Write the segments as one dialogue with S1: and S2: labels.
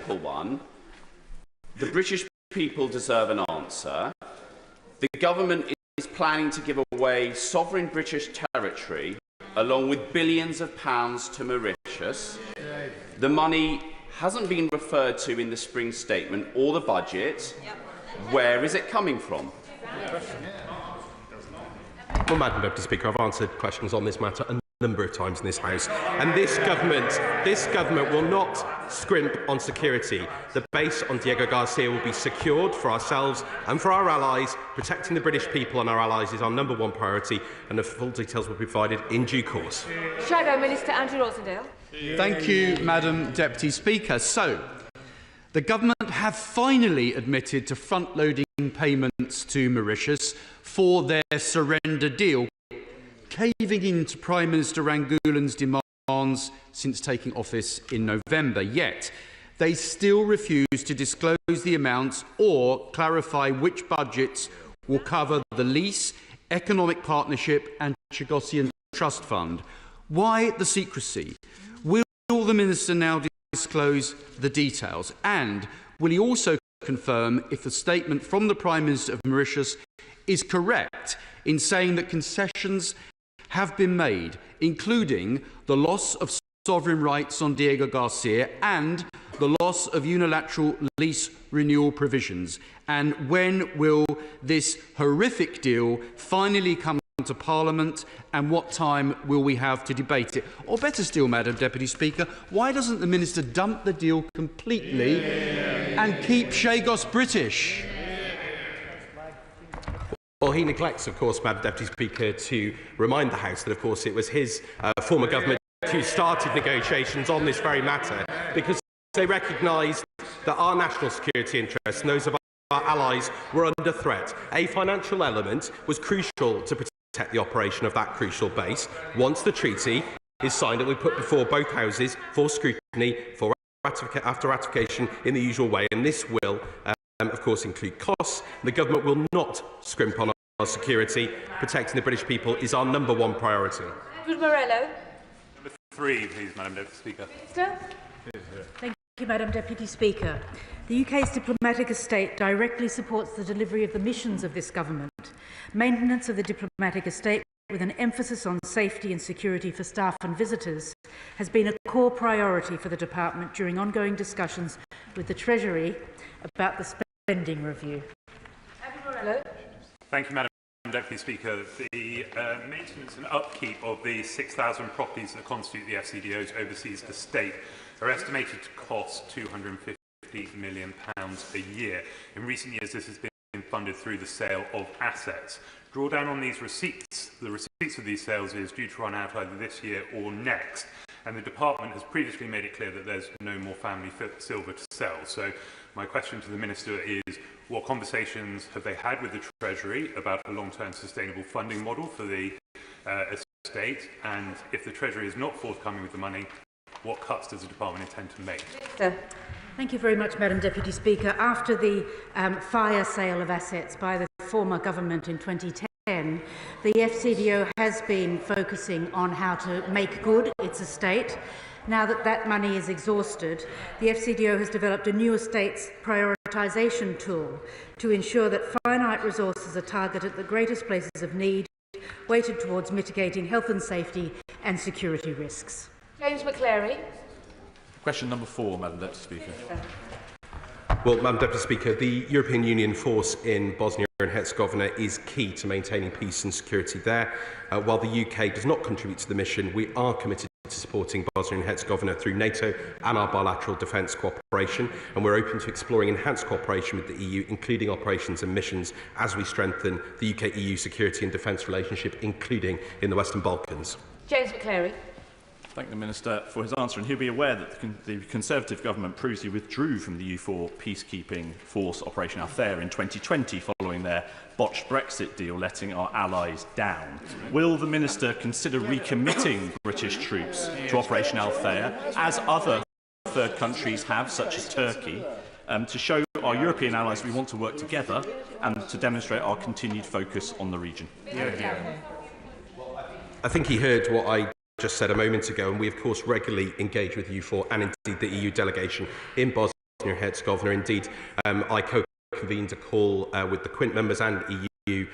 S1: simple one. The British people deserve an answer. The government is planning to give away sovereign British territory along with billions of pounds to Mauritius. The money hasn't been referred to in the spring statement or the budget. Where is it coming from?
S2: Well, Madam Deputy Speaker, I've answered questions on this matter a number of times in this House, and this government will not scrimp on security. The base on Diego Garcia will be secured for ourselves and for our allies. Protecting the British people and our allies is our #1 priority, and the full details will be provided in due course.
S3: Shadow Minister Andrew Rosendale.
S4: Thank you, Madam Deputy Speaker. So, the government have finally admitted to front-loading payments to Mauritius for their surrender deal, caving in to Prime Minister Rangoolin's demands since taking office in November. Yet, they still refuse to disclose the amounts or clarify which budgets will cover the lease, economic partnership and Chagossian Trust Fund. Why the secrecy? Will the Minister now disclose the details? And will he also confirm if the statement from the Prime Minister of Mauritius is correct in saying that concessions have been made, including the loss of sovereign rights on Diego Garcia and the loss of unilateral lease renewal provisions? And when will this horrific deal finally come to Parliament, and what time will we have to debate it? Or better still, Madam Deputy Speaker, why doesn't the Minister dump the deal completely and keep Chagos British?
S2: Well, he neglects, of course, Madam Deputy Speaker, to remind the House that, of course, it was his former government who started negotiations on this very matter, because they recognised that our national security interests and those of our allies were under threat. A financial element was crucial to protect the operation of that crucial base. Once the treaty is signed, it will be put before both houses for scrutiny after ratification in the usual way, and this will of course include costs. The government will not scrimp on our security. Protecting the British people is our #1 priority.
S3: Edward Morello.
S5: Number 3, please, Madam Deputy Speaker.
S3: Minister.
S6: Thank you, Madam Deputy Speaker. The UK's diplomatic estate directly supports the delivery of the missions of this government. Maintenance of the diplomatic estate, with an emphasis on safety and security for staff and visitors, has been a core priority for the department during ongoing discussions with the Treasury about the spending review.
S5: Thank you, Madam Deputy Speaker. The maintenance and upkeep of the 6,000 properties that constitute the FCDO's overseas estate are estimated to cost £250 million a year. In recent years, this has been funded through the sale of assets. Drawdown on these receipts, the receipts of these sales, is due to run out either this year or next, and the department has previously made it clear that there's no more family silver to sell. So my question to the Minister is, what conversations have they had with the Treasury about a long-term sustainable funding model for the estate, and if the Treasury is not forthcoming with the money, what cuts does the department intend to make?
S6: Thank you very much, Madam Deputy Speaker. After the fire sale of assets by the former government in 2010, the FCDO has been focusing on how to make good its estate. Now that that money is exhausted, the FCDO has developed a new estates prioritisation tool to ensure that finite resources are targeted at the greatest places of need, weighted towards mitigating health and safety and security risks.
S3: James McClary.
S7: Question number 4, Madam Deputy Speaker.
S2: Well, Madam Deputy Speaker, the European Union force in Bosnia and Herzegovina is key to maintaining peace and security there. While the UK does not contribute to the mission, we are committed to supporting Bosnia and Herzegovina through NATO and our bilateral defence cooperation, and we're open to exploring enhanced cooperation with the EU, including operations and missions, as we strengthen the UK-EU security and defence relationship, including in the Western Balkans.
S3: James McClary.
S7: Thank the Minister for his answer, and he'll be aware that the Conservative government previously withdrew from the EU4 peacekeeping force Operation Althea in 2020 following their botched Brexit deal, letting our allies down. Will the Minister consider recommitting British troops to Operation Althea, as other third countries have, such as Turkey, to show our European allies we want to work together and to demonstrate our continued focus on the region?
S2: I think he heard what I just said a moment ago, and we of course regularly engage with EU4 and indeed the EU delegation in Bosnia Bosnia-Herzegovina. Indeed, I co-convened a call with the Quint members and EU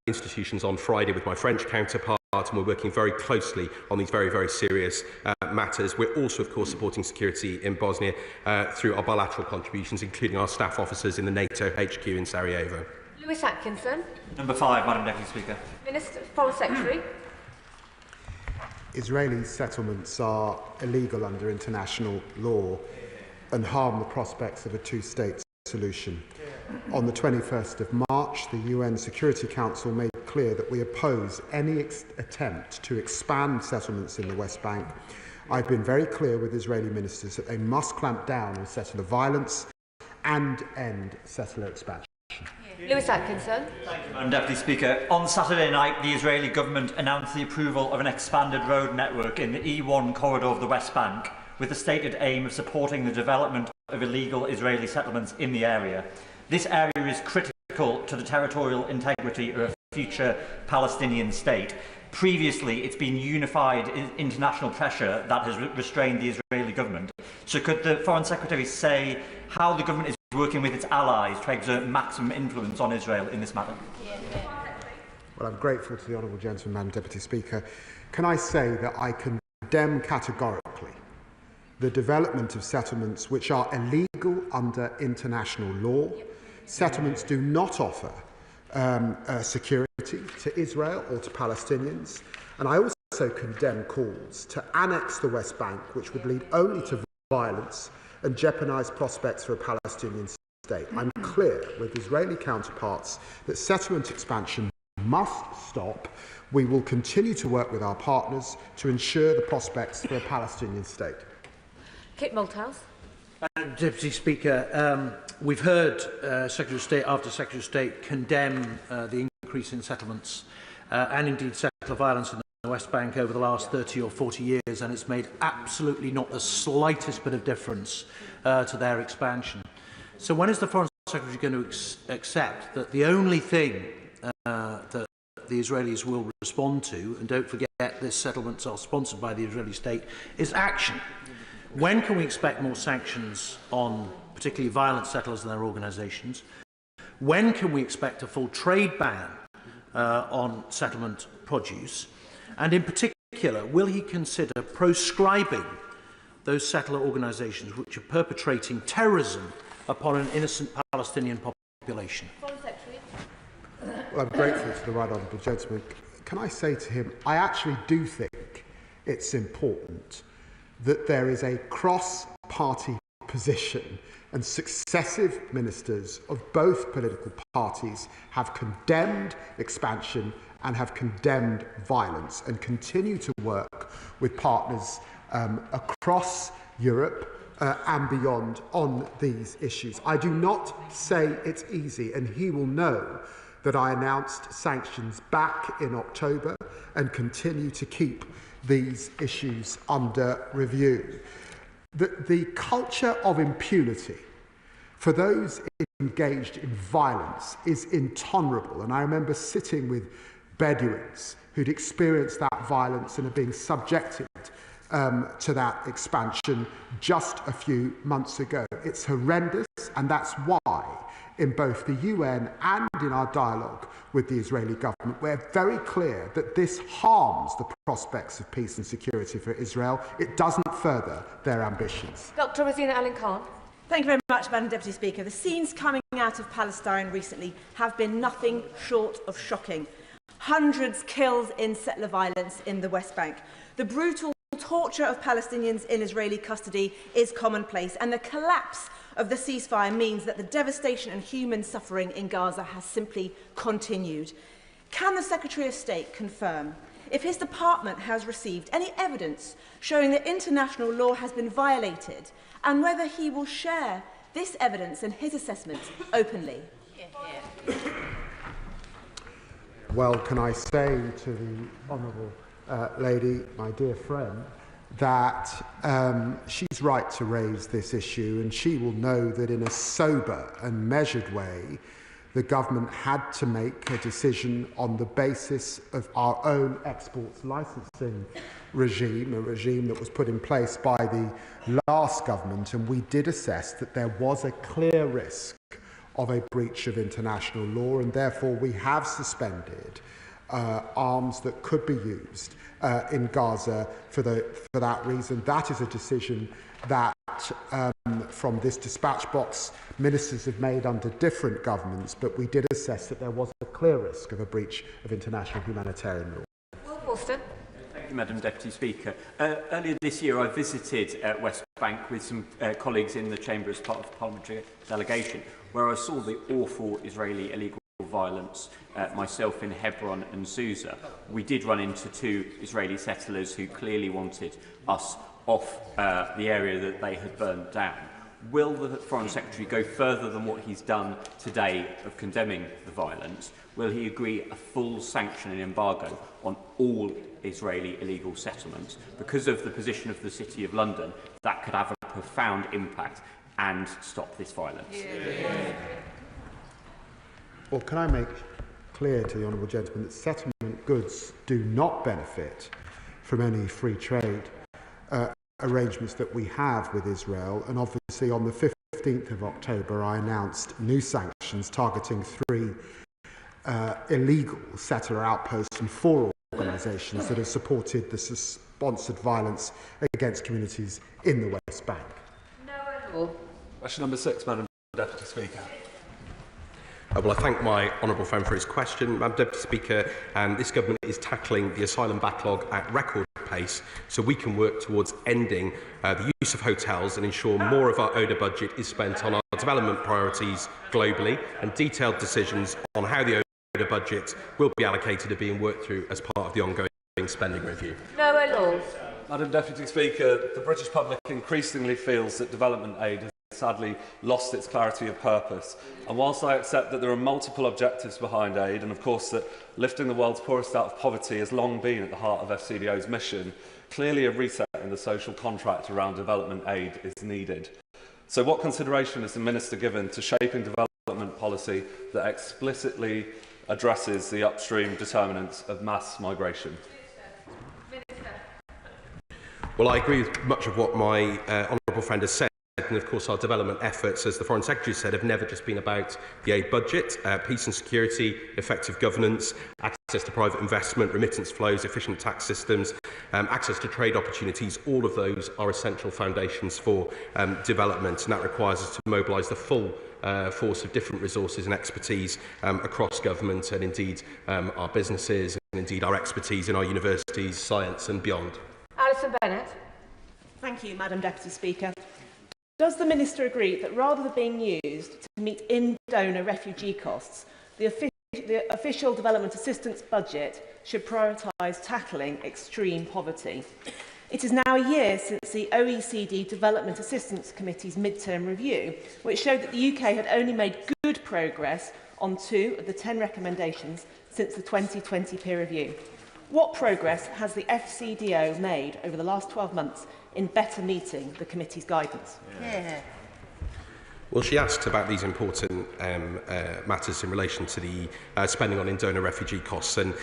S2: institutions on Friday with my French counterpart, and we're working very closely on these very, very serious matters. We're also, of course, supporting security in Bosnia through our bilateral contributions, including our staff officers in the NATO HQ in Sarajevo.
S3: Lewis Atkinson.
S8: Number 5, Madam Deputy Speaker.
S3: Minister, Foreign Secretary.
S9: Israeli settlements are illegal under international law and harm the prospects of a two-state solution. On the 21st of March, the UN Security Council made clear that we oppose any attempt to expand settlements in the West Bank. I've been very clear with Israeli ministers that they must clamp down on settler violence and end settler expansion.
S3: Lewis Atkinson.
S8: Thank you, Madam Deputy Speaker. On Saturday night, the Israeli government announced the approval of an expanded road network in the E1 corridor of the West Bank, with the stated aim of supporting the development of illegal Israeli settlements in the area. This area is critical to the territorial integrity of a future Palestinian state. Previously, it's been unified international pressure that has restrained the Israeli government. So could the Foreign Secretary say how the government is working with its allies to exert maximum influence on Israel in this matter?
S9: Well, I'm grateful to the Honourable Gentleman, Madam Deputy Speaker. Can I say that I condemn categorically the development of settlements which are illegal under international law. Settlements do not offer security to Israel or to Palestinians. And I also condemn calls to annex the West Bank, which would lead only to violence and jeopardise prospects for a Palestinian state. I'm clear with Israeli counterparts that settlement expansion must stop. We will continue to work with our partners to ensure the prospects for a Palestinian state.
S3: Kit Malthouse.
S10: Deputy Speaker, we've heard Secretary of State after Secretary of State condemn the increase in settlements and indeed settler violence in the West Bank over the last 30 or 40 years, and it's made absolutely not the slightest bit of difference to their expansion. So when is the Foreign Secretary going to accept that the only thing that the Israelis will respond to, and don't forget these settlements are sponsored by the Israeli state, is action? When can we expect more sanctions on particularly violent settlers and their organisations? When can we expect a full trade ban on settlement produce? And in particular, will he consider proscribing those settler organisations which are perpetrating terrorism upon an innocent Palestinian population?
S9: Well, I'm grateful to the right honourable gentleman. Can I say to him, I actually do think it's important that there is a cross-party position, and successive ministers of both political parties have condemned expansion and have condemned violence and continue to work with partners across Europe and beyond on these issues. I do not say it's easy, and he will know that I announced sanctions back in October and continue to keep these issues under review. The culture of impunity for those engaged in violence is intolerable, and I remember sitting with Bedouins who'd experienced that violence and are being subjected to that expansion just a few months ago. It's horrendous, and that's why in both the UN and in our dialogue with the Israeli government, we're very clear that this harms the prospects of peace and security for Israel. It doesn't further their ambitions.
S3: Dr. Rosina Allen-Khan.
S11: Thank you very much, Madam Deputy Speaker. The scenes coming out of Palestine recently have been nothing short of shocking. Hundreds killed in settler violence in the West Bank. The brutal torture of Palestinians in Israeli custody is commonplace, and the collapse of the ceasefire means that the devastation and human suffering in Gaza has simply continued. Can the Secretary of State confirm if his department has received any evidence showing that international law has been violated, and whether he will share this evidence and his assessment openly?
S9: Well, can I say to the honourable lady, my dear friend, that she's right to raise this issue, and she will know that in a sober and measured way the government had to make a decision on the basis of our own exports licensing regime, a regime that was put in place by the last government, and we did assess that there was a clear risk of a breach of international law, and therefore we have suspended arms that could be used in Gaza for that reason. That is a decision that from this dispatch box ministers have made under different governments, but we did assess that there was a clear risk of a breach of international humanitarian law.
S3: Wilson.
S12: Thank you, Madam Deputy Speaker. Earlier this year I visited West Bank with some colleagues in the Chamber as part of the parliamentary delegation, where I saw the awful Israeli illegal violence myself in Hebron and Susa. We did run into two Israeli settlers who clearly wanted us off the area that they had burned down. Will the Foreign Secretary go further than what he's done today of condemning the violence? Will he agree a full sanction and embargo on all Israeli illegal settlements? Because of the position of the City of London, that could have a profound impact and stop this violence. Yeah.
S9: Well, can I make clear to the honourable gentleman that settlement goods do not benefit from any free trade arrangements that we have with Israel, and obviously on the 15th of October I announced new sanctions targeting 3 illegal settler outposts and 4 organisations that have supported the sponsored violence against communities in the West Bank.
S3: No.
S13: Question number 6, Madam Deputy Speaker.
S2: Well, I thank my honourable friend for his question. Madam Deputy Speaker, this government is tackling the asylum backlog at record pace so we can work towards ending the use of hotels and ensure more of our ODA budget is spent on our development priorities globally, and detailed decisions on how the ODA budget will be allocated are being worked through as part of the ongoing spending review.
S3: No laws.
S13: Madam Deputy Speaker, the British public increasingly feels that development aid has sadly lost its clarity of purpose. And whilst I accept that there are multiple objectives behind aid, and of course that lifting the world's poorest out of poverty has long been at the heart of FCDO's mission, clearly a reset in the social contract around development aid is needed. So what consideration has the Minister given to shaping development policy that explicitly addresses the upstream determinants of mass migration?
S2: Well, I agree with much of what my honourable friend has said. And of course, our development efforts, as the Foreign Secretary said, have never just been about the aid budget. Peace and security, effective governance, access to private investment, remittance flows, efficient tax systems, access to trade opportunities, all of those are essential foundations for development, and that requires us to mobilise the full force of different resources and expertise across government, and indeed our businesses, and indeed our expertise in our universities, science and beyond.
S3: Alison Bennett.
S11: Thank you, Madam Deputy Speaker. Does the Minister agree that rather than being used to meet in-donor refugee costs, the official development assistance budget should prioritise tackling extreme poverty? It is now a year since the OECD Development Assistance Committee's mid-term review, which showed that the UK had only made good progress on 2 of the 10 recommendations since the 2020 peer review. What progress has the FCDO made over the last 12 months in better meeting the committee's guidance?
S3: Yeah.
S2: Well, she asked about these important matters in relation to the spending on in-donor refugee costs, and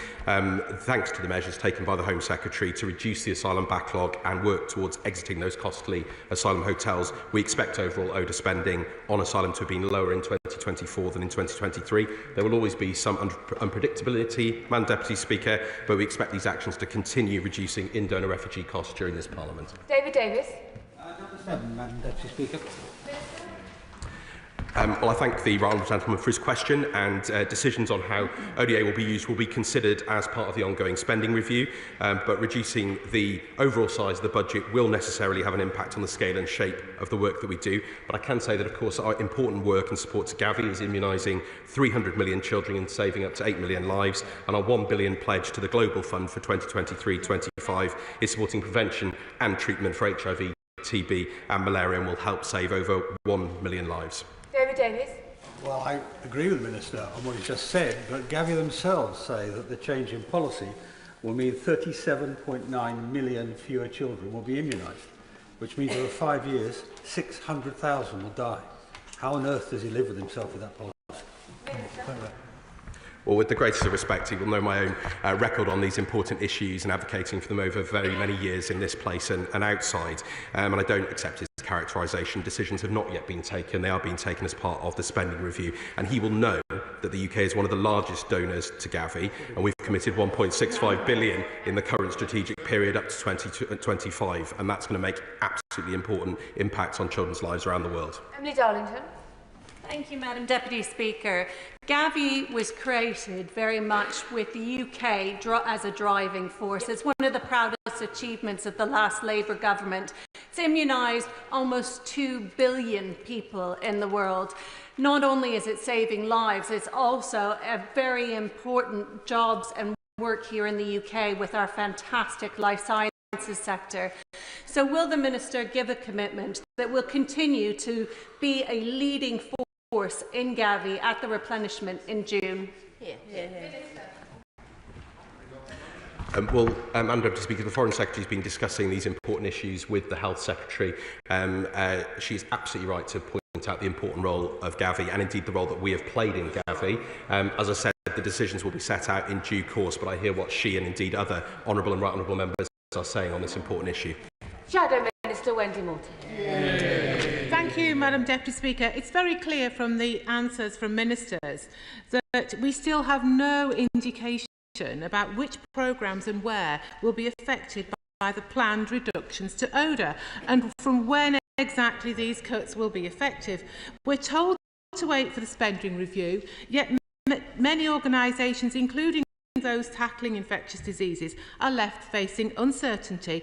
S2: thanks to the measures taken by the Home Secretary to reduce the asylum backlog and work towards exiting those costly asylum hotels, we expect overall ODA spending on asylum to have been lower in 2024 than in 2023. There will always be some unpredictability, Madam Deputy Speaker, but we expect these actions to continue reducing in-donor refugee costs during this Parliament.
S3: David Davis.
S10: Madam Deputy Speaker.
S2: Well, I thank the right honourable gentleman for his question, and decisions on how ODA will be used will be considered as part of the ongoing spending review, but reducing the overall size of the budget will necessarily have an impact on the scale and shape of the work that we do. But I can say that, of course, our important work and support to Gavi is immunising 300 million children and saving up to 8 million lives, and our £1 billion pledge to the Global Fund for 2023-25 is supporting prevention and treatment for HIV, TB and malaria, and will help save over 1 million lives.
S3: David Davis.
S10: Well, I agree with the Minister on what he just said, but Gavi themselves say that the change in policy will mean 37.9 million fewer children will be immunised, which means over 5 years, 600,000 will die. How on earth does he live with himself with that policy?
S3: Minister.
S2: Well, with the greatest of respect, he will know my own record on these important issues and advocating for them over very many years in this place and outside. And I don't accept his characterisation. Decisions have not yet been taken. They are being taken as part of the spending review. And he will know that the UK is one of the largest donors to Gavi, and we've committed 1.65 billion in the current strategic period up to 2025, and that's going to make absolutely important impacts on children's lives around the world.
S3: Emily Darlington.
S14: Thank you, Madam Deputy Speaker. Gavi was created very much with the UK as a driving force. It's one of the proudest achievements of the last Labour government. It's immunised almost 2 billion people in the world. Not only is it saving lives, it's also a very important jobs and work here in the UK with our fantastic life sciences sector. So will the Minister give a commitment that will continue to be a leading force in Gavi at the replenishment in June?
S2: Madam Deputy Speaker, the Foreign Secretary has been discussing these important issues with the Health Secretary. She is absolutely right to point out the important role of Gavi and indeed the role that we have played in Gavi. As I said, the decisions will be set out in due course, but I hear what she and indeed other honourable and right honourable members are saying on this important issue.
S3: Shadow Minister Wendy Morton.
S15: Thank you, Madam Deputy Speaker. It's very clear from the answers from ministers that we still have no indication about which programmes and where will be affected by the planned reductions to ODA and from when exactly these cuts will be effective. We're told to wait for the spending review, yet many organisations, including those tackling infectious diseases, are left facing uncertainty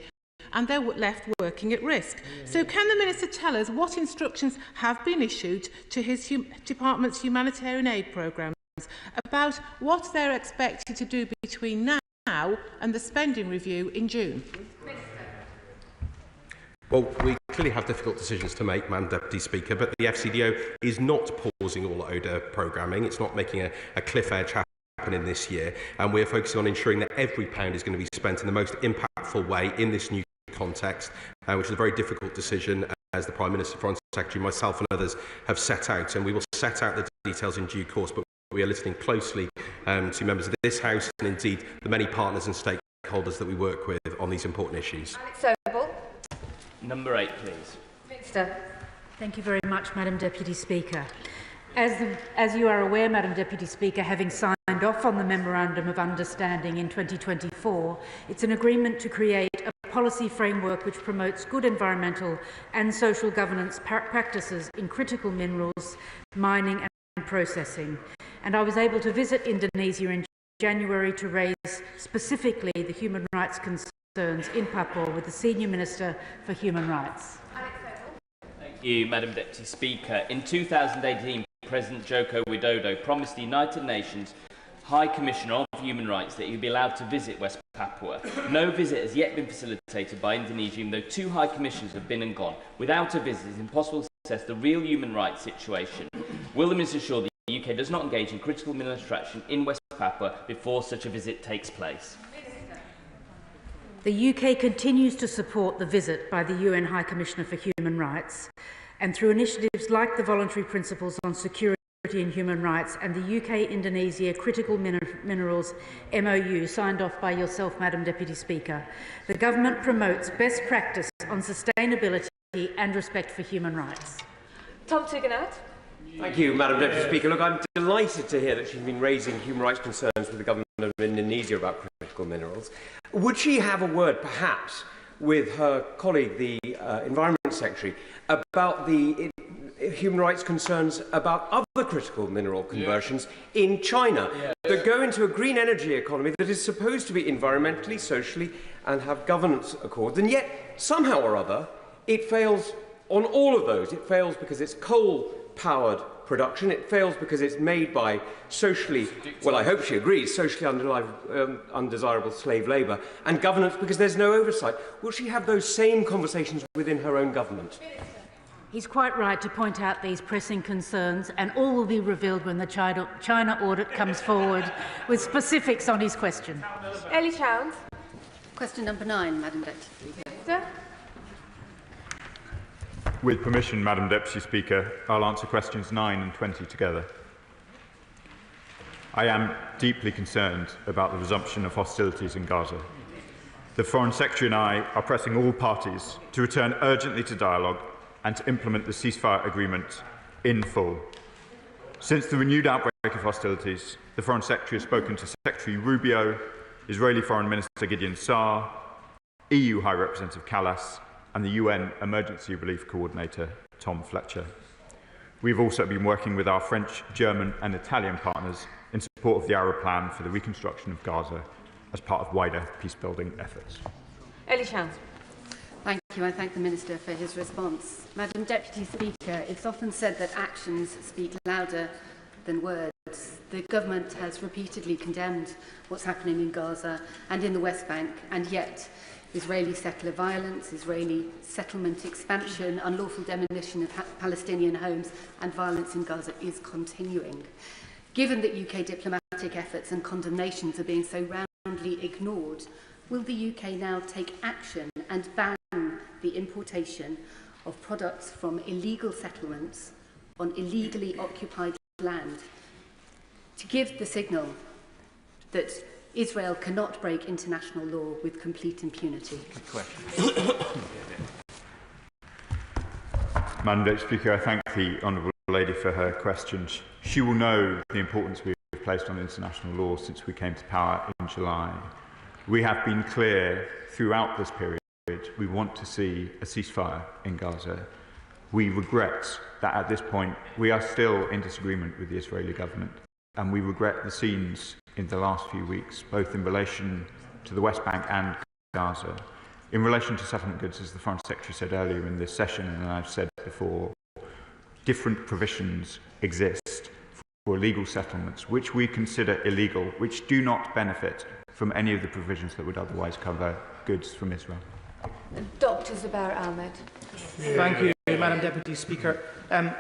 S15: and they're left working at risk. So can the Minister tell us what instructions have been issued to his department's humanitarian aid programmes about what they're expected to do between now and the spending review in June?
S2: Well, we clearly have difficult decisions to make, Madam Deputy Speaker, but the FCDO is not pausing all ODA programming. It's not making a cliff edge happen in this year, and we're focusing on ensuring that every pound is going to be spent in the most impactful way in this new context, which is a very difficult decision, as the Prime Minister, Foreign Secretary, myself and others have set out, and we will set out the details in due course, but we are listening closely to members of this House and indeed the many partners and stakeholders that we work with on these important issues.
S3: Alex Sobel.
S12: Number 8, please.
S3: Minister.
S6: Thank you very much, Madam Deputy Speaker. As you are aware, Madam Deputy Speaker, having signed off on the Memorandum of Understanding in 2024, it's an agreement to create a policy framework which promotes good environmental and social governance practices in critical minerals, mining and processing. And I was able to visit Indonesia in January to raise specifically the human rights concerns in Papua with the Senior Minister for Human Rights.
S12: Thank you, Madam Deputy Speaker. In 2018, President Joko Widodo promised the United Nations High Commissioner of Human Rights that he would be allowed to visit West Papua. No visit has yet been facilitated by Indonesia, even though 2 High Commissioners have been and gone. Without a visit, it is impossible to assess the real human rights situation. Will the Minister ensure the UK does not engage in critical mineral extraction in West Papua before such a visit takes place?
S6: The UK continues to support the visit by the UN High Commissioner for Human Rights, and through initiatives like the Voluntary Principles on Security and Human Rights and the UK-Indonesia Critical Minerals MOU signed off by yourself, Madam Deputy Speaker, the Government promotes best practice on sustainability and respect for human rights.
S3: Tom Tugendhat.
S16: Thank you, Madam Deputy Speaker. Look, I'm delighted to hear that she's been raising human rights concerns with the government of Indonesia about critical minerals. Would she have a word, perhaps, with her colleague, the Environment Secretary, about the human rights concerns about other critical mineral conversions in China that go into a green energy economy that is supposed to be environmentally, socially and have governance accords, and yet somehow or other it fails on all of those. It fails because it's coal-powered production, it fails because it's made by socially, well, I hope she agrees, socially undesirable slave labour, and governance because there's no oversight. Will she have those same conversations within her own government?
S6: He's quite right to point out these pressing concerns, and all will be revealed when the China audit comes forward with specifics on his question.
S3: Ellie Chowns.
S17: Question number 9, Madam Deputy.
S3: Sir?
S18: With permission, Madam Deputy Speaker, I'll answer questions 9 and 20 together. I am deeply concerned about the resumption of hostilities in Gaza. The Foreign Secretary and I are pressing all parties to return urgently to dialogue and to implement the ceasefire agreement in full. Since the renewed outbreak of hostilities, the Foreign Secretary has spoken to Secretary Rubio, Israeli Foreign Minister Gideon Saar, EU High Representative Kallas, and the UN Emergency Relief Coordinator Tom Fletcher. We've also been working with our French, German and Italian partners in support of the Arab Plan for the reconstruction of Gaza as part of wider peace-building efforts.
S3: Ellie Chance.
S17: Thank you. I thank the Minister for his response. Madam Deputy Speaker, it's often said that actions speak louder than words. The government has repeatedly condemned what's happening in Gaza and in the West Bank, and yet Israeli settler violence, Israeli settlement expansion, unlawful demolition of Palestinian homes and violence in Gaza is continuing. Given that UK diplomatic efforts and condemnations are being so roundly ignored, will the UK now take action and ban the importation of products from illegal settlements on illegally occupied land to give the signal that Israel cannot break international law with complete impunity?
S7: Good question.
S18: Madam Deputy Speaker, I thank the Honourable Lady for her questions. She will know the importance we have placed on international law since we came to power in July. We have been clear throughout this period we want to see a ceasefire in Gaza. We regret that at this point we are still in disagreement with the Israeli government, and we regret the scenes in the last few weeks, both in relation to the West Bank and Gaza. In relation to settlement goods, as the Foreign Secretary said earlier in this session, and I've said before, different provisions exist for illegal settlements, which we consider illegal, which do not benefit from any of the provisions that would otherwise cover goods from Israel.
S3: Dr. Zubair Ahmed.
S10: Thank you, Madam Deputy Speaker.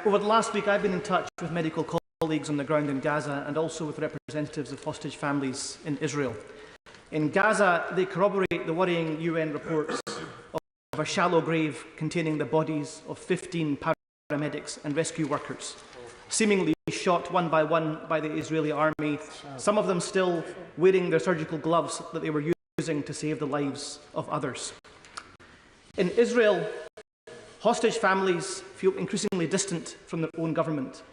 S10: Over the last week, I've been in touch with medical colleagues on the ground in Gaza and also with representatives of hostage families in Israel. In Gaza, they corroborate the worrying UN reports of a shallow grave containing the bodies of 15 paramedics and rescue workers, seemingly shot one by the Israeli army, some of them still wearing their surgical gloves that they were using to save the lives of others. In Israel, hostage families feel increasingly distant from their own government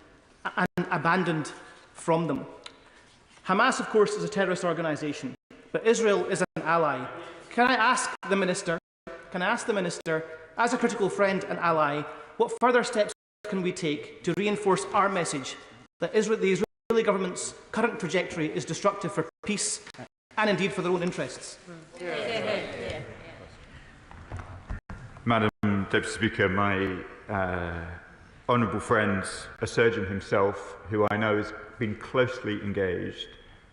S10: and abandoned from them. Hamas, of course, is a terrorist organisation, but Israel is an ally. Can I ask the Minister, as a critical friend and ally, what further steps can we take to reinforce our message that the Israeli government's current trajectory is destructive for peace and indeed for their own interests?
S18: Madam Deputy Speaker, my honourable friend, a surgeon himself, who I know has been closely engaged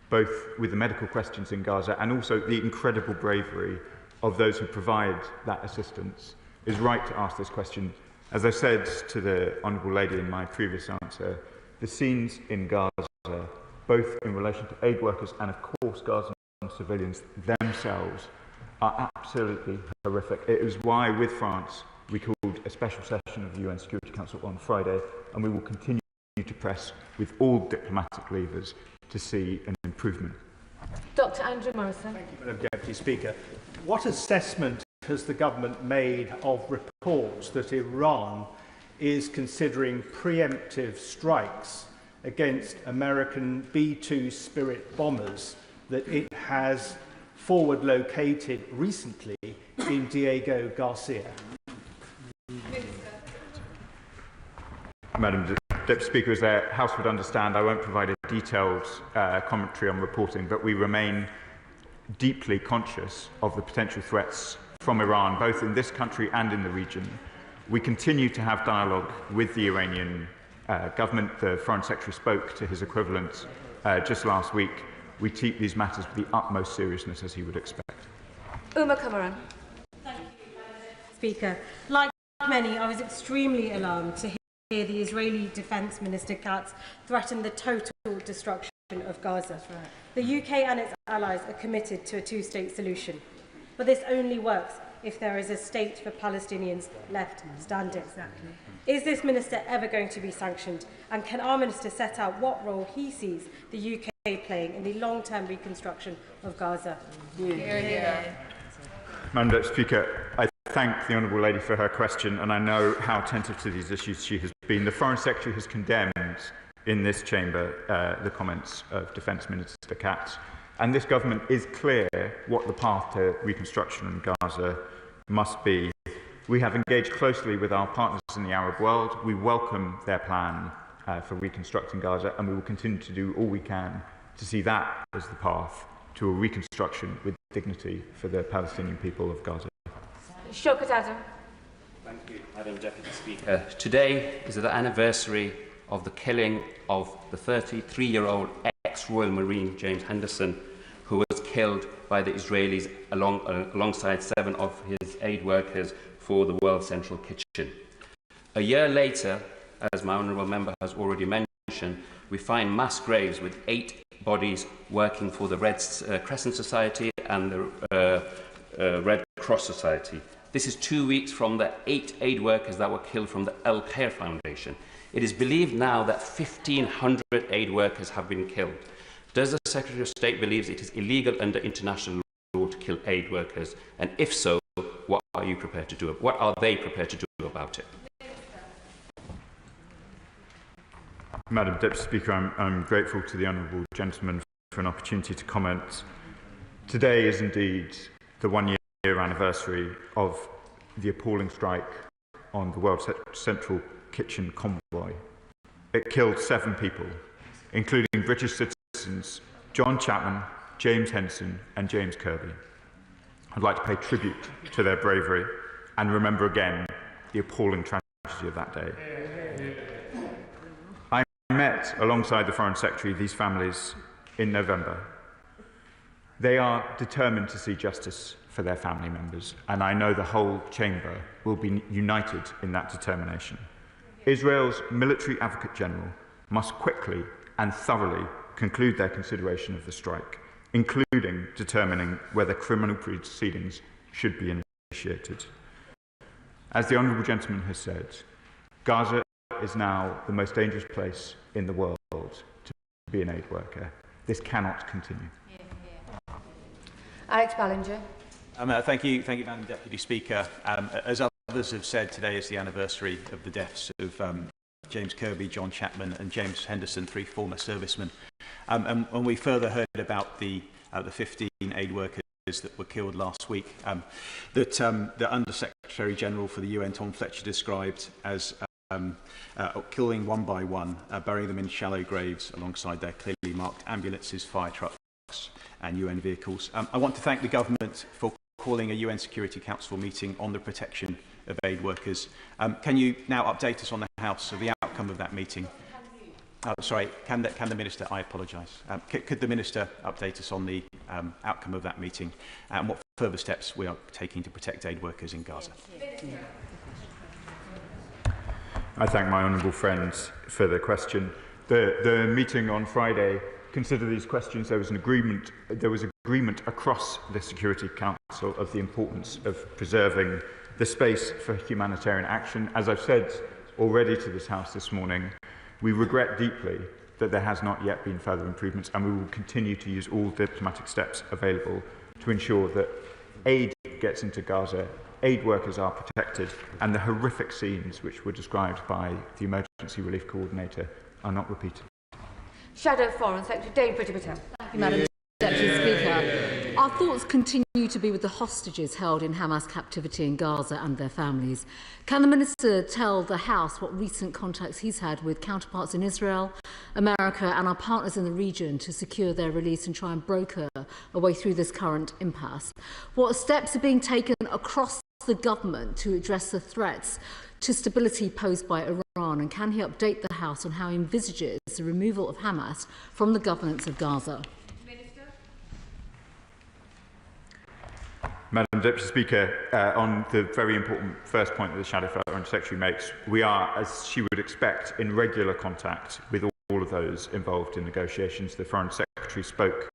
S18: both with the medical questions in Gaza and also the incredible bravery of those who provide that assistance, is right to ask this question. As I said to the Honourable Lady in my previous answer, the scenes in Gaza, both in relation to aid workers and of course Gazan civilians themselves, are absolutely horrific. It is why, with France, we called a special session of the UN Security Council on Friday, and we will continue to press with all diplomatic levers to see an improvement.
S3: Dr. Andrew Morrison.
S19: Thank you, Madam Deputy Speaker. What assessment has the government made of reports that Iran is considering preemptive strikes against American B-2 Spirit bombers that it has forward located recently in Diego Garcia?
S18: Madam Deputy Speaker, as the House would understand, I won't provide a detailed commentary on reporting, but we remain deeply conscious of the potential threats from Iran, both in this country and in the region. We continue to have dialogue with the Iranian government. The Foreign Secretary spoke to his equivalent just last week. We treat these matters with the utmost seriousness, as he would expect.
S3: Uma Cameron.
S20: Thank you, Speaker. Like many, I was extremely alarmed to hear the Israeli Defence Minister Katz threaten the total destruction of Gaza. The UK and its allies are committed to a two-state solution, but this only works if there is a state for Palestinians left standing. Is this minister ever going to be sanctioned? And can our minister set out what role he sees the UK playing in the long-term reconstruction of Gaza?
S18: Madam Deputy Speaker, I thank the Honourable Lady for her question, and I know how attentive to these issues she has been. The Foreign Secretary has condemned in this chamber the comments of Defence Minister Katz, and this government is clear what the path to reconstruction in Gaza must be. We have engaged closely with our partners in the Arab world. We welcome their plan for reconstructing Gaza, and we will continue to do all we can to see that as the path to a reconstruction with dignity for the Palestinian people of Gaza.
S3: Shaukat Adam.
S21: Thank you, Madam Deputy Speaker. Today is the anniversary of the killing of the 33-year-old ex-Royal Marine James Henderson, who was killed by the Israelis alongside 7 of his aid workers for the World Central Kitchen. A year later, as my honourable member has already mentioned, we find mass graves with 8 bodies working for the Red Crescent Society and the Red Cross Society. This is 2 weeks from the 8 aid workers that were killed from the El Khair Foundation. It is believed now that 1,500 aid workers have been killed. Does the Secretary of State believe it is illegal under international law to kill aid workers? And if so, what are you prepared to do? What are they prepared to do about it?
S18: Madam Deputy Speaker, I'm grateful to the honourable gentleman for an opportunity to comment. Today is indeed the one-year anniversary of the appalling strike on the World Central Kitchen convoy. It killed 7 people, including British citizens John Chapman, James Henson and James Kirby. I'd like to pay tribute to their bravery and remember again the appalling tragedy of that day. I met alongside the Foreign Secretary these families in November. They are determined to see justice for their family members, and I know the whole chamber will be united in that determination. Israel's military advocate general must quickly and thoroughly conclude their consideration of the strike, including determining whether criminal proceedings should be initiated. As the honourable gentleman has said, Gaza is now the most dangerous place in the world to be an aid worker. This cannot continue.
S3: Alex Ballinger.
S22: Thank you, Madam Deputy Speaker. As others have said, today is the anniversary of the deaths of James Kirby, John Chapman and James Henderson, 3 former servicemen. And we further heard about the 15 aid workers that were killed last week, that the Under-Secretary General for the UN, Tom Fletcher, described as killing one by one, burying them in shallow graves alongside their clearly marked ambulances, fire trucks and UN vehicles. I want to thank the government for calling a UN Security Council meeting on the protection of aid workers. Can you now update us on the House of the outcome of that meeting? Sorry, can the Minister, I apologise, could the Minister update us on the outcome of that meeting and what further steps we are taking to protect aid workers in Gaza?
S18: I thank my honourable friends for the question. The meeting on Friday considered these questions. There was agreement across the Security Council of the importance of preserving the space for humanitarian action. As I've said already to this House this morning, we regret deeply that there has not yet been further improvements, and we will continue to use all diplomatic steps available to ensure that aid gets into Gaza, aid workers are protected, and the horrific scenes which were described by the Emergency Relief Coordinator are not repeated.
S3: Shadow Foreign Secretary David Patel.
S23: Thank you, Madam Deputy Speaker. Our thoughts continue to be with the hostages held in Hamas captivity in Gaza and their families. Can the Minister tell the House what recent contacts he's had with counterparts in Israel, America and our partners in the region to secure their release and try and broker a way through this current impasse? What steps are being taken across the government to address the threats to stability posed by Iran, and can he update the House on how he envisages the removal of Hamas from the governance of Gaza?
S18: Madam Deputy Speaker, on the very important first point that the Shadow Foreign Secretary makes, we are, as she would expect, in regular contact with all of those involved in negotiations. The Foreign Secretary spoke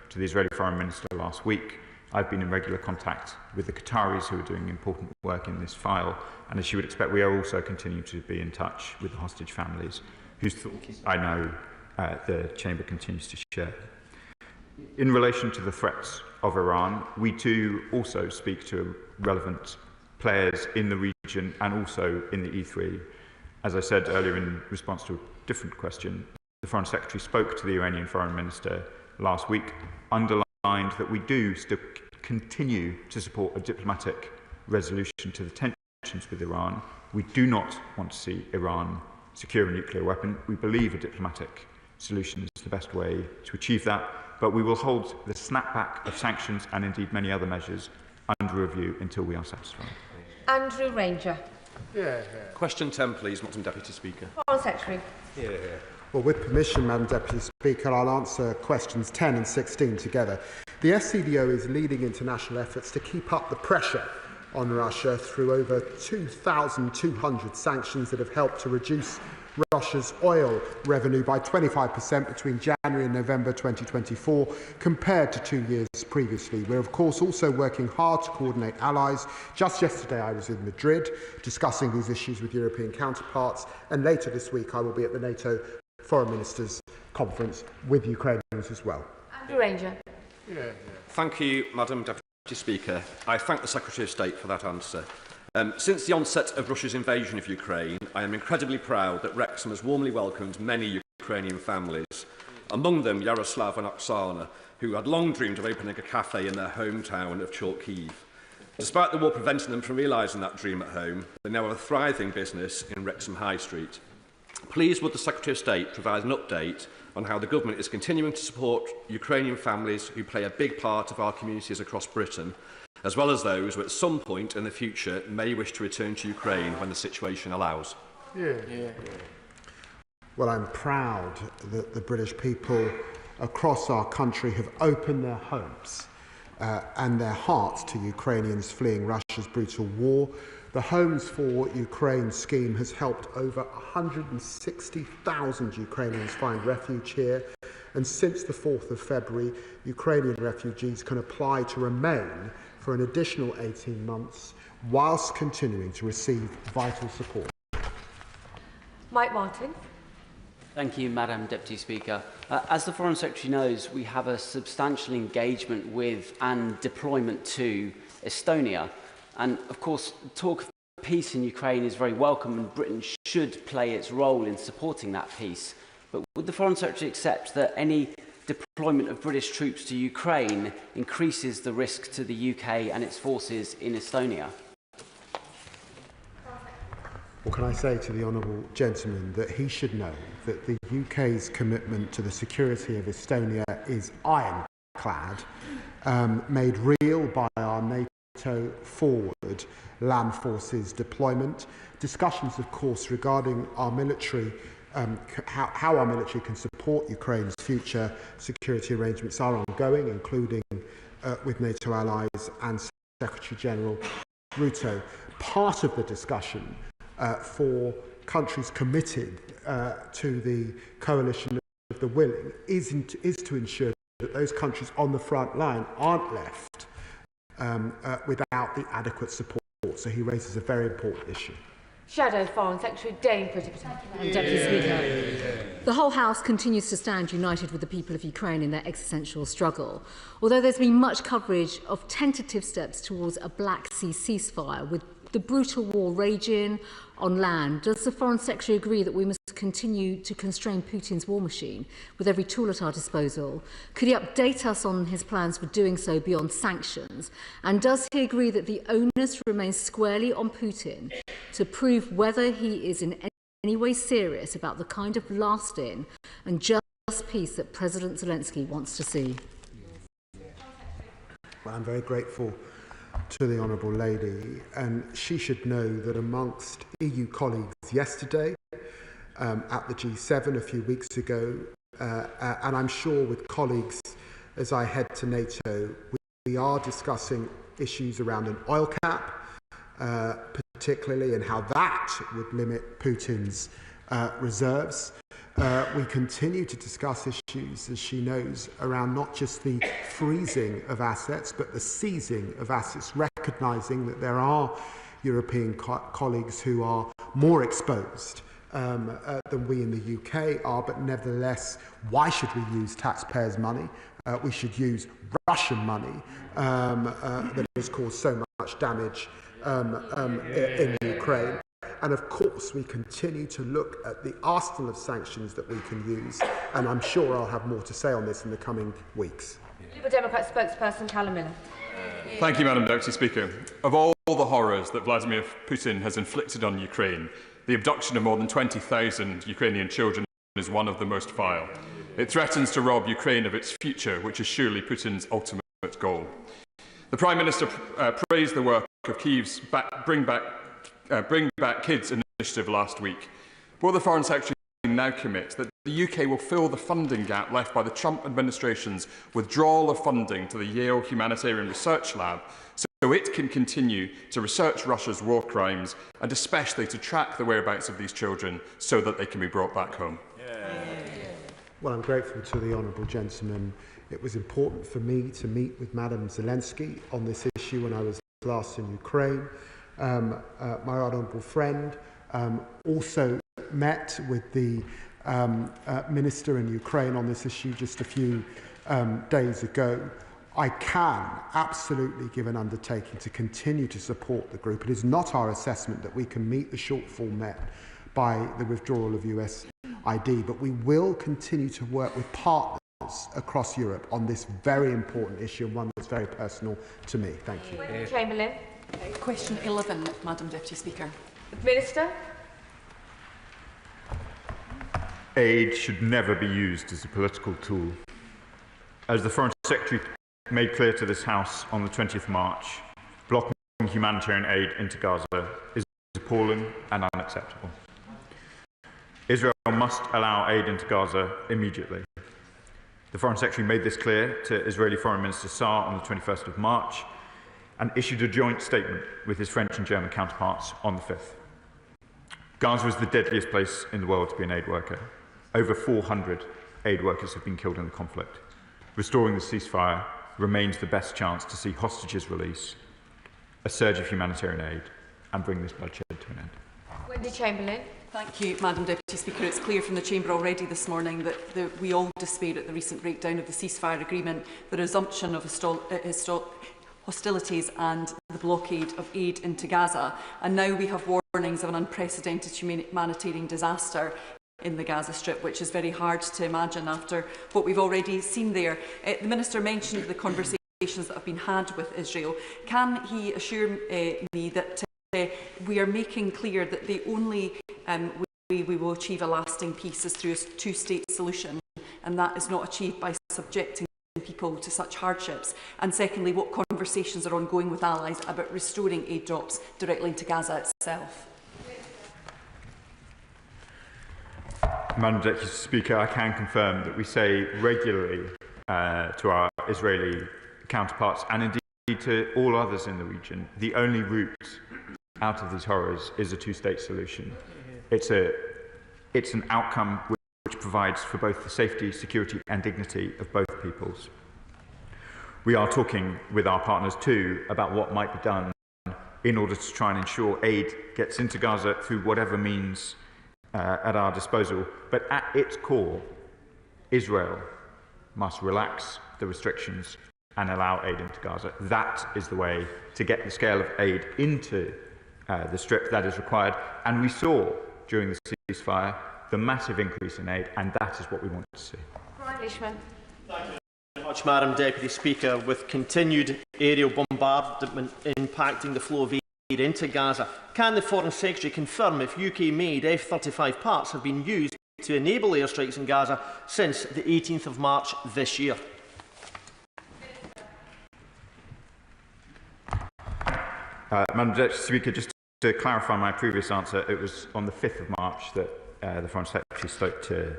S18: to the Israeli Foreign Minister last week. I've been in regular contact with the Qataris who are doing important work in this file, and as you would expect, we are also continuing to be in touch with the hostage families, whose thoughts I know the Chamber continues to share. In relation to the threats of Iran, we too also speak to relevant players in the region and also in the E3. As I said earlier in response to a different question, the Foreign Secretary spoke to the Iranian Foreign Minister last week, underlined that we do still continue to support a diplomatic resolution to the tensions with Iran. We do not want to see Iran secure a nuclear weapon. We believe a diplomatic solution is the best way to achieve that, but we will hold the snapback of sanctions and indeed many other measures under review until we are satisfied.
S3: Andrew Ranger.
S2: Question 10, please, Madam Deputy Speaker.
S3: Foreign Secretary.
S9: Well, with permission, Madam Deputy Speaker, I'll answer questions 10 and 16 together. The SCDO is leading international efforts to keep up the pressure on Russia through over 2,200 sanctions that have helped to reduce Russia's oil revenue by 25% between January and November 2024 compared to 2 years previously. We're of course also working hard to coordinate allies. Just yesterday I was in Madrid discussing these issues with European counterparts, and later this week I will be at the NATO Foreign Ministers Conference with Ukrainians as well.
S3: Andrew Ranger.
S2: Thank you, Madam Deputy Speaker. I thank the Secretary of State for that answer. Since the onset of Russia's invasion of Ukraine, I am incredibly proud that Wrexham has warmly welcomed many Ukrainian families, among them Yaroslav and Oksana, who had long dreamed of opening a cafe in their hometown of Chalkiv. Despite the war preventing them from realising that dream at home, they now have a thriving business in Wrexham High Street. Please would the Secretary of State provide an update on how the government is continuing to support Ukrainian families who play a big part of our communities across Britain, as well as those who at some point in the future may wish to return to Ukraine when the situation allows.
S9: Well, I'm proud that the British people across our country have opened their homes and their hearts to Ukrainians fleeing Russia's brutal war. The Homes for Ukraine scheme has helped over 160,000 Ukrainians find refuge here, and since the 4th of February, Ukrainian refugees can apply to remain for an additional 18 months whilst continuing to receive vital support.
S3: Mike Martin.
S1: Thank you, Madam Deputy Speaker. As the Foreign Secretary knows, we have a substantial engagement with and deployment to Estonia. And of course, talk of peace in Ukraine is very welcome, and Britain should play its role in supporting that peace. But would the Foreign Secretary accept that any deployment of British troops to Ukraine increases the risk to the UK and its forces in Estonia?
S9: Well, can I say to the honourable gentleman that he should know that the UK's commitment to the security of Estonia is ironclad, made real by our NATO forward land forces deployment. Discussions, of course, regarding our military, how our military can support Ukraine's future security arrangements are ongoing, including with NATO allies and Secretary-General Ruto. Part of the discussion for countries committed to the coalition of the willing is to ensure that those countries on the front line aren't left without the adequate support. So he raises a very important issue.
S3: Shadow Foreign Secretary David Lammy.
S23: Deputy Speaker, the whole House continues to stand united with the people of Ukraine in their existential struggle. Although there's been much coverage of tentative steps towards a Black Sea ceasefire, with the brutal war raging on land, does the Foreign Secretary agree that we must continue to constrain Putin's war machine with every tool at our disposal? Could he update us on his plans for doing so beyond sanctions? And does he agree that the onus remains squarely on Putin to prove whether he is in any way serious about the kind of lasting and just peace that President Zelensky wants to see?
S9: Well, I'm very grateful to the Honourable Lady, and she should know that amongst EU colleagues yesterday at the G7 a few weeks ago, and I'm sure with colleagues as I head to NATO, we are discussing issues around an oil cap, particularly, and how that would limit Putin's reserves. We continue to discuss issues, as she knows, around not just the freezing of assets, but the seizing of assets, recognising that there are European colleagues who are more exposed than we in the UK are, but nevertheless, why should we use taxpayers' money? We should use Russian money that has caused so much damage in Ukraine. And of course, we continue to look at the arsenal of sanctions that we can use, and I'm sure I'll have more to say on this in the coming weeks.
S3: Liberal Democrat spokesperson Callum Miller.
S4: Thank you, Madam Deputy Speaker. Of all the horrors that Vladimir Putin has inflicted on Ukraine, the abduction of more than 20,000 Ukrainian children is one of the most vile. It threatens to rob Ukraine of its future, which is surely Putin's ultimate goal. The Prime Minister praised the work of Kyiv's Bring Back Kids initiative last week. Will the Foreign Secretary now commit that the UK will fill the funding gap left by the Trump administration's withdrawal of funding to the Yale Humanitarian Research Lab so it can continue to research Russia's war crimes and especially to track the whereabouts of these children so that they can be brought back home?
S9: Well, I'm grateful to the honourable gentleman. It was important for me to meet with Madam Zelensky on this issue when I was last in Ukraine. My honourable friend also met with the minister in Ukraine on this issue just a few days ago. I can absolutely give an undertaking to continue to support the group. It is not our assessment that we can meet the shortfall met by the withdrawal of US ID, but we will continue to work with partners across Europe on this very important issue and one that's very personal to me. Thank you.
S3: Chamberlain.
S5: Question 11, Madam Deputy Speaker.
S3: Minister.
S18: Aid should never be used as a political tool. As the Foreign Secretary made clear to this House on the 20th of March, blocking humanitarian aid into Gaza is appalling and unacceptable. Israel must allow aid into Gaza immediately. The Foreign Secretary made this clear to Israeli Foreign Minister Saar on the 21st of March and issued a joint statement with his French and German counterparts on the 5th. Gaza is the deadliest place in the world to be an aid worker. Over 400 aid workers have been killed in the conflict. Restoring the ceasefire remains the best chance to see hostages release, a surge of humanitarian aid, and bring this bloodshed to an end.
S3: Wendy Chamberlain.
S5: Thank you, Madam Deputy Speaker. It's clear from the Chamber already this morning that we all despair at the recent breakdown of the ceasefire agreement, the resumption of hostilities and the blockade of aid into Gaza. And now we have warnings of an unprecedented humanitarian disaster in the Gaza Strip, which is very hard to imagine after what we've already seen there. The Minister mentioned the conversations that have been had with Israel. Can he assure me that we are making clear that the only way we will achieve a lasting peace is through a two-state solution, and that is not achieved by subjecting people to such hardships? And secondly, what conversations are ongoing with allies about restoring aid drops directly into Gaza itself?
S18: Madam Deputy Speaker, I can confirm that we say regularly to our Israeli counterparts and indeed to all others in the region, the only route out of these horrors is a two-state solution. It's an outcome which provides for both the safety, security and dignity of both peoples. We are talking with our partners too about what might be done in order to try and ensure aid gets into Gaza through whatever means at our disposal. But at its core, Israel must relax the restrictions and allow aid into Gaza. That is the way to get the scale of aid into the Strip that is required. And we saw during the ceasefire the massive increase in aid, and that is what we want to see.
S3: Brian Lishman.
S8: Thank you very much, Madam Deputy Speaker. With continued aerial bombardment impacting the flow of aid into Gaza, can the Foreign Secretary confirm if UK-made F-35 parts have been used to enable airstrikes in Gaza since the 18th of March this year?
S18: Madam Deputy Speaker, just to clarify my previous answer, it was on the 5th of March that the Foreign Secretary spoke to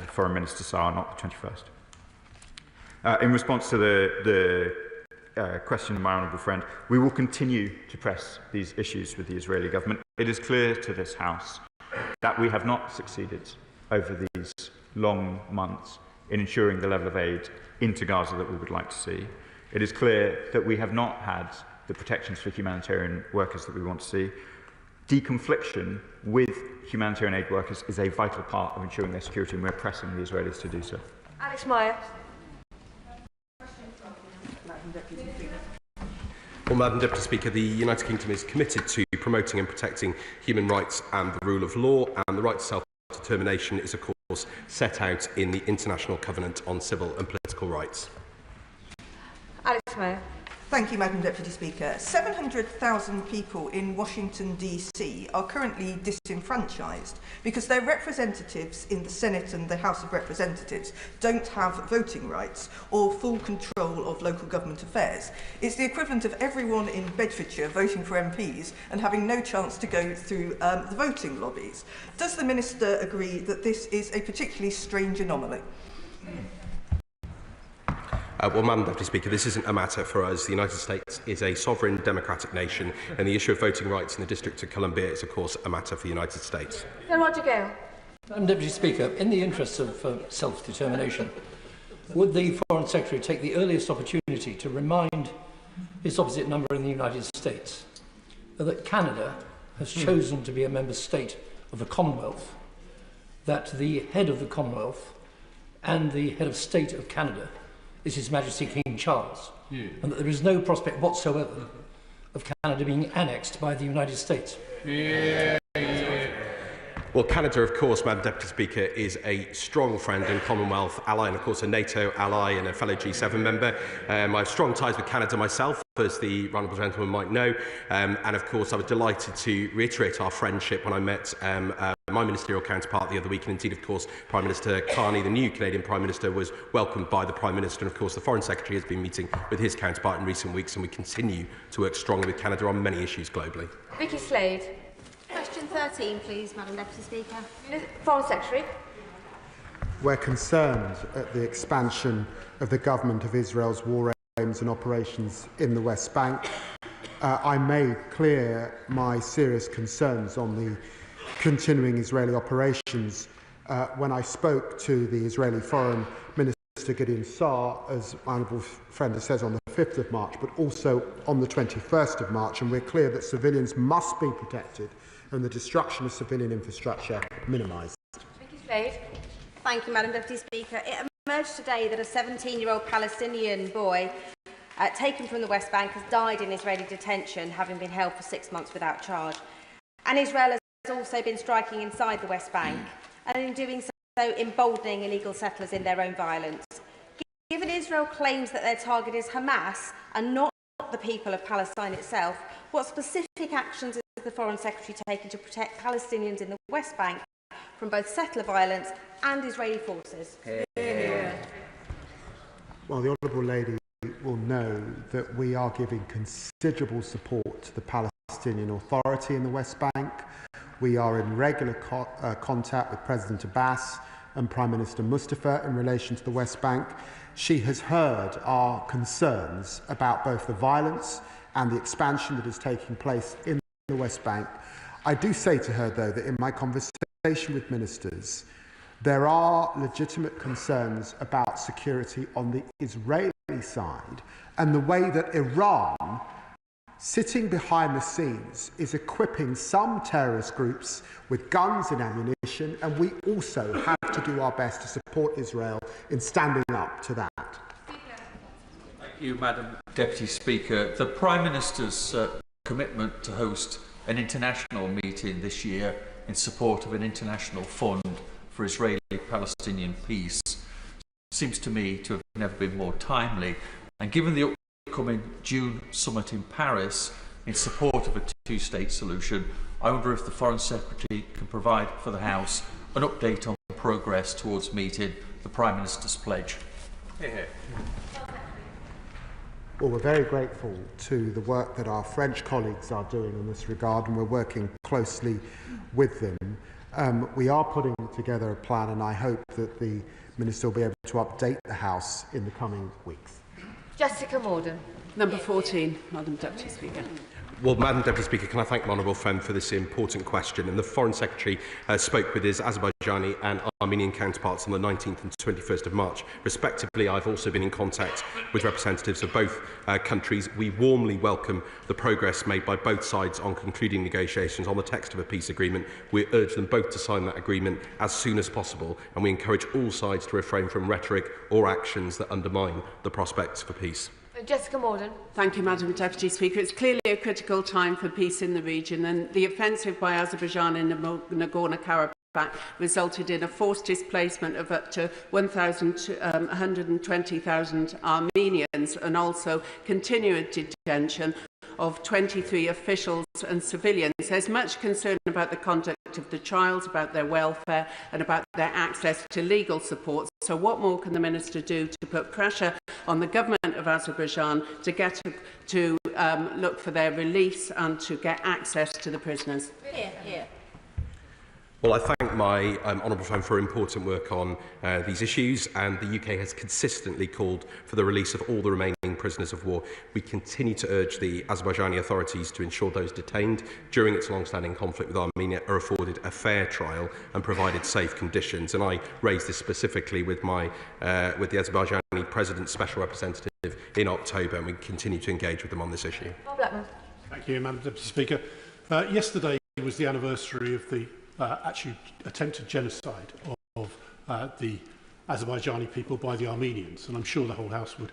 S18: Foreign Minister Saar, not the 21st. In response to the question of my honourable friend, we will continue to press these issues with the Israeli government. It is clear to this House that we have not succeeded over long months in ensuring the level of aid into Gaza that we would like to see. It is clear that we have not had the protections for humanitarian workers that we want to see. Deconfliction with humanitarian aid workers is a vital part of ensuring their security, and we're pressing the Israelis to do so.
S3: Alex Meyer.
S2: Well, Madam Deputy Speaker, the United Kingdom is committed to promoting and protecting human rights and the rule of law, and the right to self-determination is, of course, set out in the International Covenant on Civil and Political Rights.
S3: Alex Meyer.
S11: Thank you, Madam Deputy Speaker. 700,000 people in Washington, D.C. are currently disenfranchised because their representatives in the Senate and the House of Representatives don't have voting rights or full control of local government affairs. It's the equivalent of everyone in Bedfordshire voting for MPs and having no chance to go through the voting lobbies. Does the Minister agree that this is a particularly strange anomaly?
S2: Well, Madam Deputy Speaker, this isn't a matter for us. The United States is a sovereign democratic nation, and the issue of voting rights in the District of Columbia is, of course, a matter for the United States.
S3: Sir Roger Gale.
S13: Madam Deputy Speaker, in the interests of self-determination, would the Foreign Secretary take the earliest opportunity to remind his opposite number in the United States that Canada has chosen to be a member state of the Commonwealth, that the head of the Commonwealth and the head of state of Canada is His Majesty King Charles, and that there is no prospect whatsoever of Canada being annexed by the United States?
S2: Well, Canada, of course, Madam Deputy Speaker, is a strong friend and Commonwealth ally, and of course a NATO ally and a fellow G7 member. I have strong ties with Canada myself, as the honourable gentleman might know, and of course I was delighted to reiterate our friendship when I met my ministerial counterpart the other week, and indeed, of course, Prime Minister Carney, the new Canadian Prime Minister, was welcomed by the Prime Minister, and of course the Foreign Secretary has been meeting with his counterpart in recent weeks, and we continue to work strongly with Canada on many issues globally.
S3: Vicky Slade.
S14: Question 13, please, Madam Deputy Speaker.
S3: Foreign Secretary.
S9: We're concerned at the expansion of the government of Israel's war aims and operations in the West Bank. I made clear my serious concerns on the continuing Israeli operations when I spoke to the Israeli Foreign Minister Gideon Saar, as my honourable friend says, on the 5th of March, but also on the 21st of March, and we're clear that civilians must be protected and the destruction of civilian infrastructure minimised.
S3: Vicky Slade.
S14: Thank you, Madam Deputy Speaker. It emerged today that a 17-year-old Palestinian boy taken from the West Bank has died in Israeli detention, having been held for 6 months without charge. And Israel has also been striking inside the West Bank, and in doing so emboldening illegal settlers in their own violence. Given Israel claims that their target is Hamas and not the people of Palestine itself, what specific actions is the Foreign Secretary taking to protect Palestinians in the West Bank from both settler violence and Israeli forces?
S9: Well, the Honourable Lady will know that we are giving considerable support to the Palestinian Authority in the West Bank. We are in regular contact with President Abbas and Prime Minister Mustafa in relation to the West Bank. She has heard our concerns about both the violence and the expansion that is taking place in the West Bank. I do say to her, though, that in my conversation with ministers, there are legitimate concerns about security on the Israeli side and the way that Iran, sitting behind the scenes, is equipping some terrorist groups with guns and ammunition, and we also have to do our best to support Israel in standing up to that.
S24: Thank you, Madam Deputy Speaker. The Prime Minister's commitment to host an international meeting this year in support of an international fund for Israeli-Palestinian peace seems to me to have never been more timely. And given the upcoming June summit in Paris in support of a two-state solution, I wonder if the Foreign Secretary can provide for the House an update on progress towards meeting the Prime Minister's pledge.
S9: Well, we're very grateful to the work that our French colleagues are doing in this regard, and we're working closely with them. We are putting together a plan, and I hope that the Minister will be able to update the House in the coming weeks.
S3: Jessica Morden.
S25: Number 14, Madam Deputy Speaker.
S2: Well, Madam Deputy Speaker, can I thank the Honourable Friend for this important question? And the Foreign Secretary spoke with his Azerbaijani and Armenian counterparts on the 19th and 21st of March. Respectively, I've also been in contact with representatives of both countries. We warmly welcome the progress made by both sides on concluding negotiations on the text of a peace agreement. We urge them both to sign that agreement as soon as possible, and we encourage all sides to refrain from rhetoric or actions that undermine the prospects for peace.
S3: Jessica Morden.
S6: Thank you, Madam Deputy Speaker. It's clearly a critical time for peace in the region, and the offensive by Azerbaijan in Nagorno-Karabakh resulted in a forced displacement of up to 120,000 Armenians, and also continued detention of 23 officials and civilians. There's much concern about the conduct of the child, about their welfare and about their access to legal support. So what more can the Minister do to put pressure on the government of Azerbaijan to get to look for their release and to get access to the prisoners?
S2: Well, I thank my honourable friend for important work on these issues, and the UK has consistently called for the release of all the remaining prisoners of war. We continue to urge the Azerbaijani authorities to ensure those detained during its long-standing conflict with Armenia are afforded a fair trial and provided safe conditions. And I raised this specifically with the Azerbaijani President's Special Representative in October, and we continue to engage with them on this issue.
S12: Thank you, Madam Deputy Speaker. Yesterday was the anniversary of the actually attempted genocide of the Azerbaijani people by the Armenians, and I'm sure the whole House would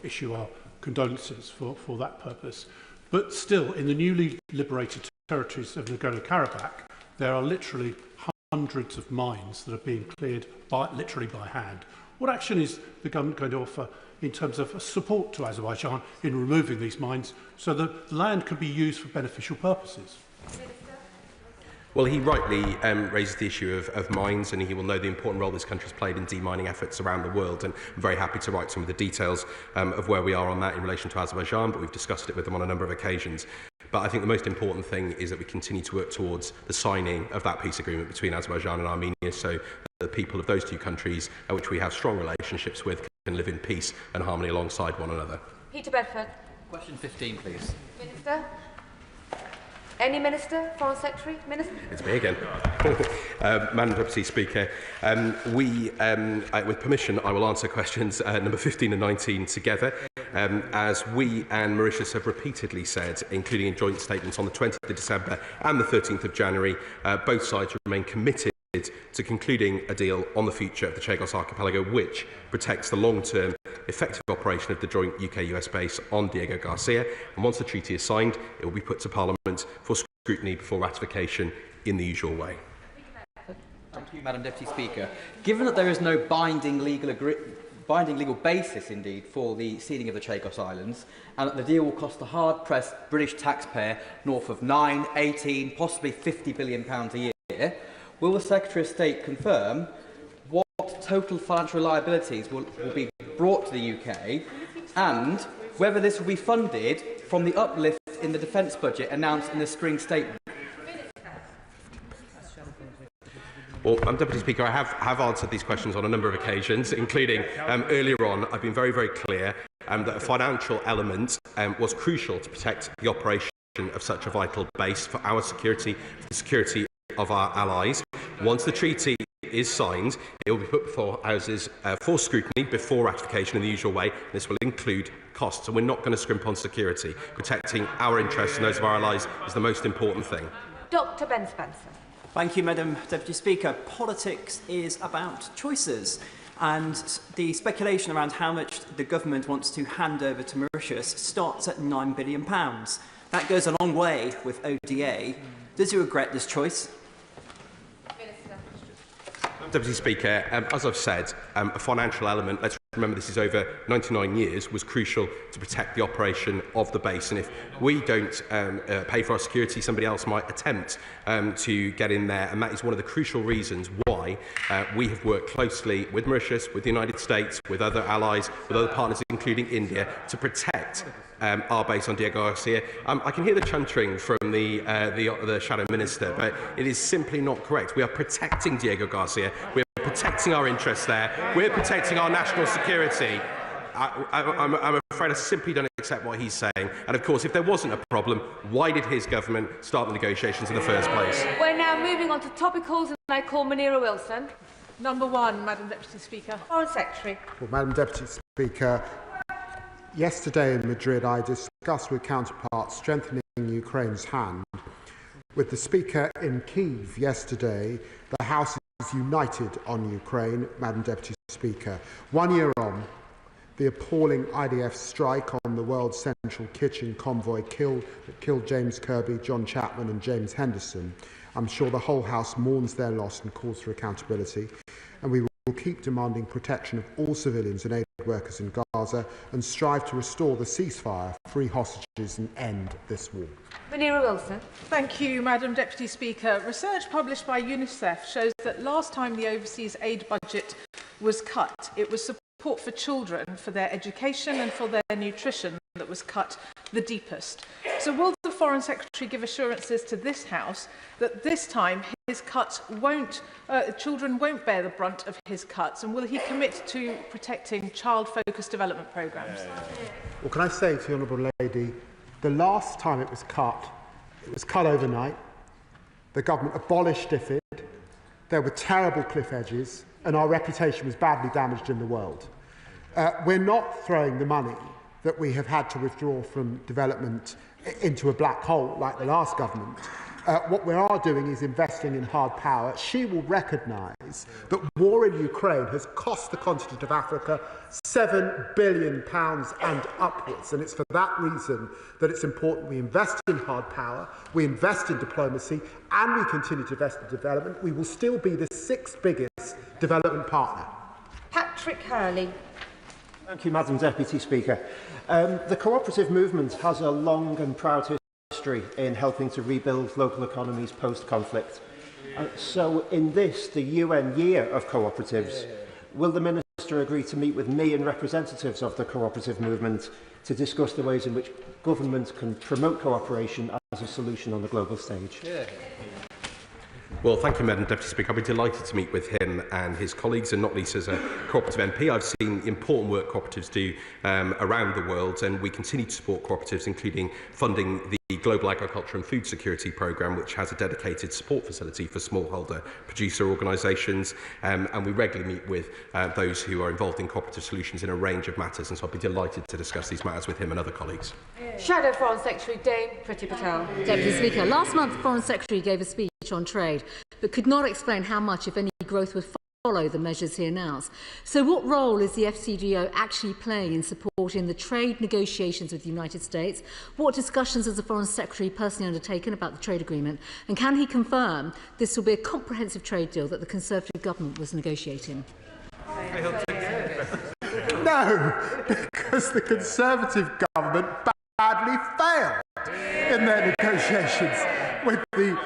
S12: issue our condolences for that purpose. But still, in the newly liberated territories of Nagorno-Karabakh, there are literally hundreds of mines that are being cleared literally by hand. What action is the government going to offer in terms of support to Azerbaijan in removing these mines so that the land can be used for beneficial purposes?
S2: Well, he rightly raises the issue of mines, and he will know the important role this country has played in demining efforts around the world. And I'm very happy to write some of the details of where we are on that in relation to Azerbaijan, but we've discussed it with them on a number of occasions. But I think the most important thing is that we continue to work towards the signing of that peace agreement between Azerbaijan and Armenia, so that the people of those two countries, which we have strong relationships with, can live in peace and harmony alongside one another.
S3: Peter Bedford.
S15: Question 15, please.
S3: Minister. Any Minister? Foreign Secretary? Minister?
S2: It's me again. Madam Deputy Speaker, with permission, I will answer questions number 15 and 19 together. As we and Mauritius have repeatedly said, including in joint statements on the 20th of December and the 13th of January, both sides remain committed to concluding a deal on the future of the Chagos Archipelago, which protects the long-term effective operation of the joint UK-US base on Diego Garcia. And once the treaty is signed, it will be put to Parliament for scrutiny before ratification in the usual way.
S15: Thank you, Madam Deputy Speaker. Given that there is no binding legal basis, indeed, for the ceding of the Chagos Islands, and that the deal will cost the hard-pressed British taxpayer north of 9, 18, possibly £50 billion a year, will the Secretary of State confirm what total financial liabilities will be brought to the UK, and whether this will be funded from the uplift in the defence budget announced in the spring statement?
S2: Well, Deputy Speaker, I have answered these questions on a number of occasions, including earlier on. I've been very, very clear that a financial element was crucial to protect the operation of such a vital base for our security, for the security of our allies. Once the treaty is signed, it will be put before houses for scrutiny before ratification in the usual way. This will include costs, and we're not going to scrimp on security. Protecting our interests and those of our allies is the most important thing.
S3: Dr. Ben Spencer.
S16: Thank you, Madam Deputy Speaker. Politics is about choices, and the speculation around how much the government wants to hand over to Mauritius starts at £9 billion. That goes a long way with ODA. Does he regret this choice?
S2: Deputy Speaker, as I've said, a financial element, let's remember this is over 99 years, was crucial to protect the operation of the base. And if we don't pay for our security, somebody else might attempt to get in there. And that is one of the crucial reasons why we have worked closely with Mauritius, with the United States, with other allies, with other partners, including India, to protect our base on Diego Garcia. I can hear the chuntering from the Shadow Minister, but it is simply not correct. We are protecting Diego Garcia. We are protecting our interests there. We're protecting our national security. I'm afraid I simply don't accept what he's saying? And of course, if there wasn't a problem, why did his government start the negotiations in the first place?
S3: We're now moving on to topicals, and I call Munira Wilson.
S7: Number one, Madam Deputy Speaker.
S3: Foreign Secretary.
S9: Well, Madam Deputy Speaker, yesterday in Madrid I discussed with counterparts strengthening Ukraine's hand. With the Speaker in Kyiv yesterday, the House is united on Ukraine, Madam Deputy Speaker. 1 year on, the appalling IDF strike on the World Central Kitchen convoy that killed James Kirby, John Chapman and James Henderson. I'm sure the whole House mourns their loss and calls for accountability. And we will keep demanding protection of all civilians and aid workers in Gaza and strive to restore the ceasefire, free hostages and end this war.
S3: Munira Wilson.
S7: Thank you, Madam Deputy Speaker. Research published by UNICEF shows that last time the overseas aid budget was cut, it was support for children, for their education and for their nutrition that was cut the deepest. So will the Foreign Secretary give assurances to this House that this time his cuts children won't bear the brunt of his cuts, and will he commit to protecting child-focused development programmes?
S9: Well, can I say to the Honourable Lady, the last time it was cut overnight. The government abolished DFID. There were terrible cliff edges, and our reputation was badly damaged in the world. We're not throwing the money that we have had to withdraw from development into a black hole like the last government. What we are doing is investing in hard power. She will recognise that war in Ukraine has cost the continent of Africa £7 billion and upwards. And it's for that reason that it's important we invest in hard power, we invest in diplomacy, and we continue to invest in development. We will still be the 6th biggest development partner.
S3: Patrick Hurley.
S10: Thank you, Madam Deputy Speaker. The cooperative movement has a long and proud history in helping to rebuild local economies post-conflict. So in this, the UN Year of Cooperatives, will the Minister agree to meet with me and representatives of the cooperative movement to discuss the ways in which government can promote cooperation as a solution on the global stage?
S2: Well, thank you, Madam Deputy Speaker. I'll be delighted to meet with him and his colleagues, and not least as a cooperative MP. I've seen the important work cooperatives do around the world, and we continue to support cooperatives, including funding the Global Agriculture and Food Security Programme, which has a dedicated support facility for smallholder producer organisations, and we regularly meet with those who are involved in cooperative solutions in a range of matters, and so I'll be delighted to discuss these matters with him and other colleagues.
S3: Shadow Foreign Secretary Dame Priti Patel.
S23: Deputy Speaker, last month the Foreign Secretary gave a speech on trade, but could not explain how much, if any, growth would follow the measures he announced. So what role is the FCDO actually playing in supporting the trade negotiations with the United States? What discussions has the Foreign Secretary personally undertaken about the trade agreement? And can he confirm this will be a comprehensive trade deal that the Conservative government was negotiating?
S9: No, because the Conservative government badly failed in their negotiations with the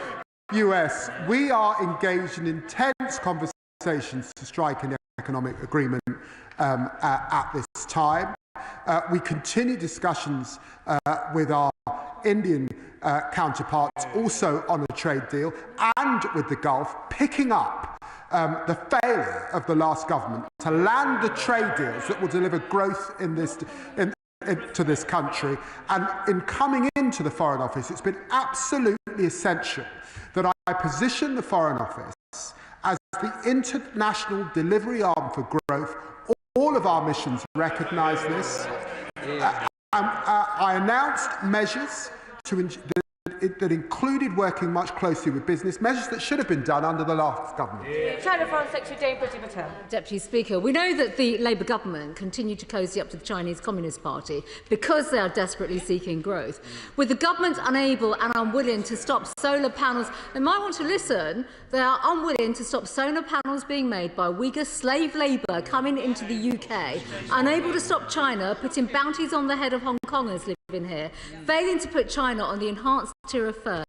S9: US. We are engaged in intense conversations to strike an economic agreement at this time. We continue discussions with our Indian counterparts also on a trade deal, and with the Gulf, picking up the failure of the last government to land the trade deals that will deliver growth to this country. And in coming into the Foreign Office, it's been absolutely essential that I position the Foreign Office as the international delivery arm for growth. All of our missions recognise this. I announced measures that included working much closely with business, measures that should have been done under the last government.
S3: Shadow Foreign Secretary Dame Priti Patel.
S23: Deputy Speaker, we know that the Labour government continued to cosy up to the Chinese Communist Party because they are desperately seeking growth. With the government unable and unwilling to stop solar panels, they might want to listen, they are unwilling to stop solar panels being made by Uyghur slave labour coming into the UK, unable to stop China putting bounties on the head of Hong Kongers living here, failing to put China on the enhanced tier of furs.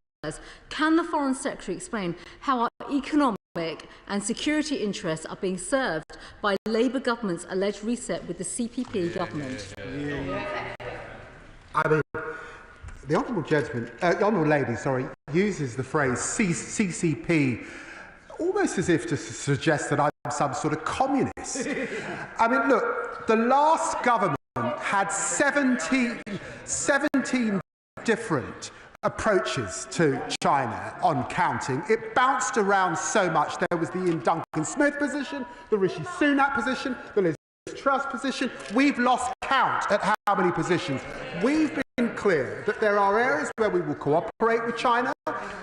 S23: Can the Foreign Secretary explain how our economic and security interests are being served by Labour government's alleged reset with the CPP government?
S9: I mean, the Honourable Lady, uses the phrase CCP almost as if to suggest that I'm some sort of communist. I mean, look, the last government had 17 different approaches to China on counting. It bounced around so much. There was the Ian Duncan Smith position, the Rishi Sunak position, the Liz Truss position. We've lost count at how many positions. We've been clear that there are areas where we will cooperate with China,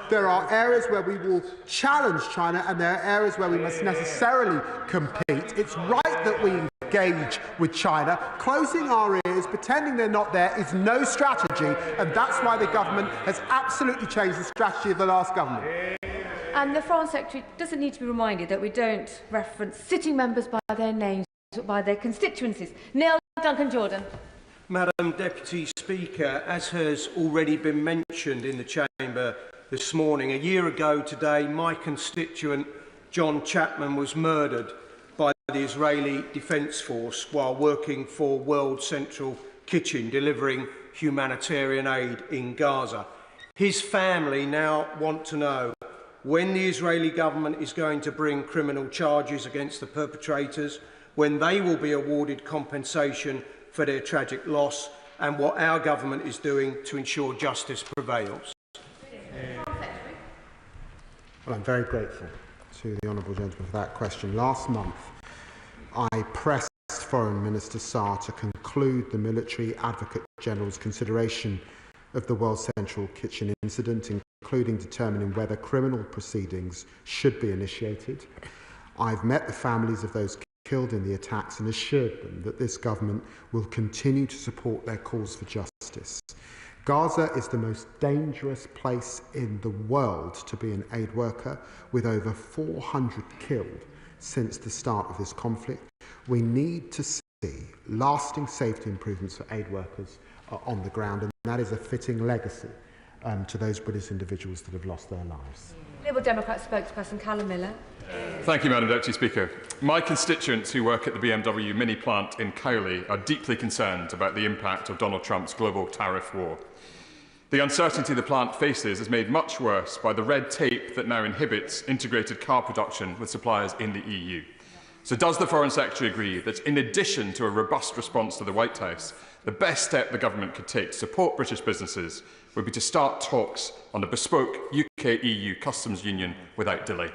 S9: there are areas where we will challenge China, and there are areas where we must necessarily compete. It's right that we engage with China. Closing our ears, pretending they're not there, is no strategy, and that's why the government has absolutely changed the strategy of the last government.
S3: And the Foreign Secretary doesn't need to be reminded that we don't reference sitting members by their names, but by their constituencies. Neil Duncan Jordan.
S17: Madam Deputy Speaker, as has already been mentioned in the Chamber this morning, a year ago today, my constituent John Chapman was murdered by the Israeli Defence Force while working for World Central Kitchen, delivering humanitarian aid in Gaza. His family now want to know when the Israeli government is going to bring criminal charges against the perpetrators, when they will be awarded compensation for their tragic loss, and what our government is doing to ensure justice prevails.
S9: Well, I'm very grateful to the honourable gentleman for that question. Last month, I pressed Foreign Minister Saar to conclude the Military Advocate General's consideration of the World Central Kitchen incident, including determining whether criminal proceedings should be initiated. I've met the families of those killed in the attacks and assured them that this government will continue to support their calls for justice. Gaza is the most dangerous place in the world to be an aid worker, with over 400 killed since the start of this conflict. We need to see lasting safety improvements for aid workers on the ground, and that is a fitting legacy to those British individuals that have lost their lives.
S3: Liberal Democrat spokesperson Callum Miller.
S4: Thank you, Madam Deputy Speaker. My constituents who work at the BMW mini plant in Cowley are deeply concerned about the impact of Donald Trump's global tariff war. The uncertainty the plant faces is made much worse by the red tape that now inhibits integrated car production with suppliers in the EU. So does the Foreign Secretary agree that, in addition to a robust response to the White House, the best step the government could take to support British businesses would be to start talks on a bespoke UK-EU customs union without delay?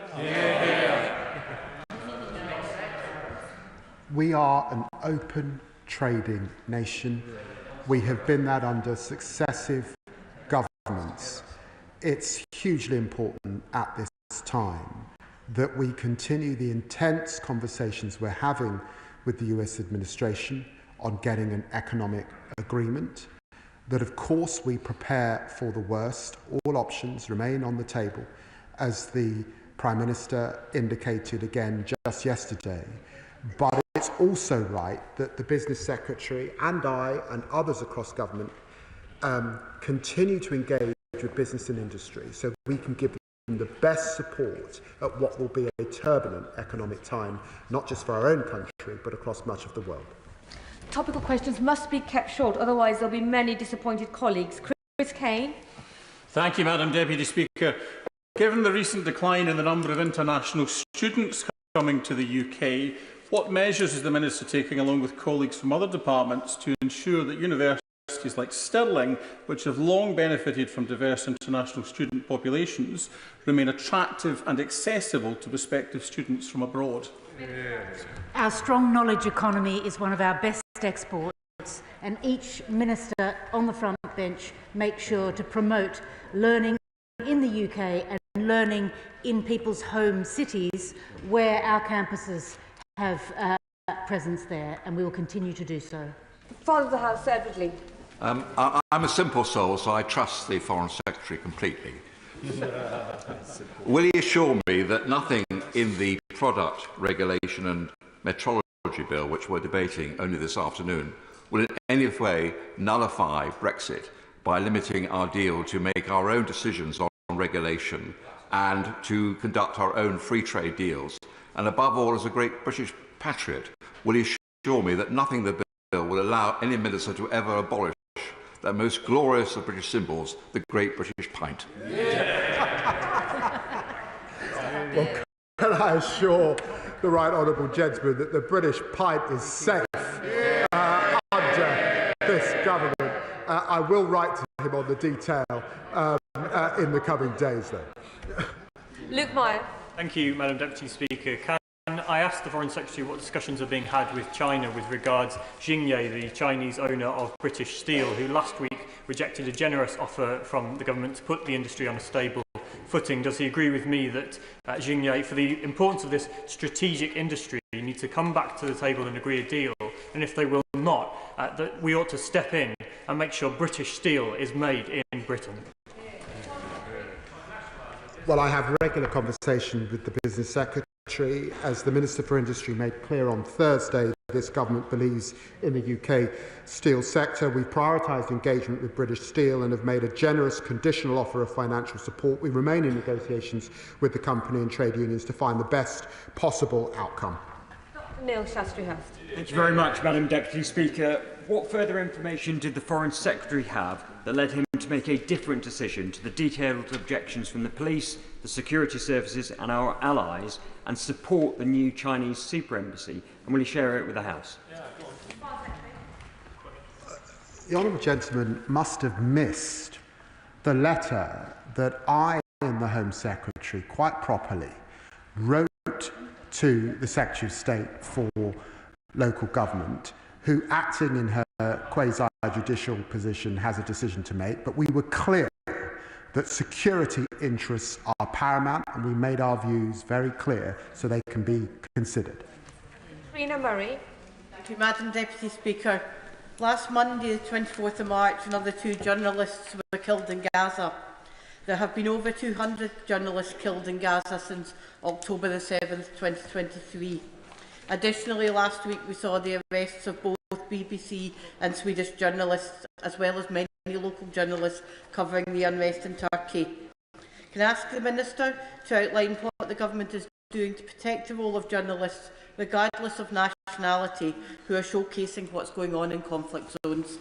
S9: We are an open trading nation. We have been that under successive governments. It's hugely important at this time that we continue the intense conversations we're having with the US administration on getting an economic agreement, that of course we prepare for the worst. All options remain on the table, as the Prime Minister indicated again just yesterday. But it's also right that the Business Secretary and I and others across government continue to engage with business and industry so we can give them the best support at what will be a turbulent economic time, not just for our own country, but across much of the world.
S3: Topical questions must be kept short, otherwise there'll be many disappointed colleagues. Chris Kane.
S19: Thank you, Madam Deputy Speaker. Given the recent decline in the number of international students coming to the UK, what measures is the Minister taking, along with colleagues from other departments, to ensure that universities like Stirling, which have long benefited from diverse international student populations, remain attractive and accessible to prospective students from abroad?
S20: Our strong knowledge economy is one of our best exports, and each minister on the front bench makes sure to promote learning in the UK and learning in people's home cities where our campuses have presence there, and we will continue to do so.
S3: Father of the House, Sir Edward Lee.
S21: I'm a simple soul, so I trust the Foreign Secretary completely. Will he assure me that nothing in the product regulation and metrology bill, which we're debating only this afternoon, will in any way nullify Brexit by limiting our deal to make our own decisions on regulation and to conduct our own free trade deals? And above all, as a great British patriot, will he assure me that nothing in the bill will allow any minister to ever abolish that most glorious of British symbols, the Great British Pint?
S9: Well, can I assure the right honourable gentleman that the British pint is safe under I will write to him on the detail in the coming days, though.
S3: Luke Meyer.
S1: Thank you, Madam Deputy Speaker. Can I ask the Foreign Secretary what discussions are being had with China with regards Xingye, the Chinese owner of British Steel, who last week rejected a generous offer from the government to put the industry on a stable footing? Does he agree with me that Xingye, for the importance of this strategic industry, need to come back to the table and agree a deal? And if they will not, that we ought to step in and make sure British steel is made in Britain?
S9: Well, I have regular conversation with the Business Secretary. As the Minister for Industry made clear on Thursday, this government believes in the UK steel sector. We prioritised engagement with British Steel and have made a generous conditional offer of financial support. We remain in negotiations with the company and trade unions to find the best possible outcome.
S3: Neil Shastri-Hurst.
S5: Thank you very much, Madam Deputy Speaker. What further information did the Foreign Secretary have that led him to make a different decision to the detailed objections from the police, the security services and our allies, and support the new Chinese super embassy? And will he share it with the House?
S9: The honourable gentleman must have missed the letter that I and the Home Secretary quite properly wrote to the Secretary of State for Local Government, who, acting in her quasi-judicial position, has a decision to make. But we were clear that security interests are paramount, and we made our views very clear so they can be considered.
S3: Rena Murray.
S8: Thank you, Madam Deputy Speaker. Last Monday, the 24th of March, another 2 journalists were killed in Gaza. There have been over 200 journalists killed in Gaza since October the 7th, 2023. Additionally, last week we saw the arrests of both BBC and Swedish journalists, as well as many local journalists covering the unrest in Turkey. Can I ask the Minister to outline what the Government is doing to protect the role of journalists, regardless of nationality, who are showcasing what's going on in conflict zones?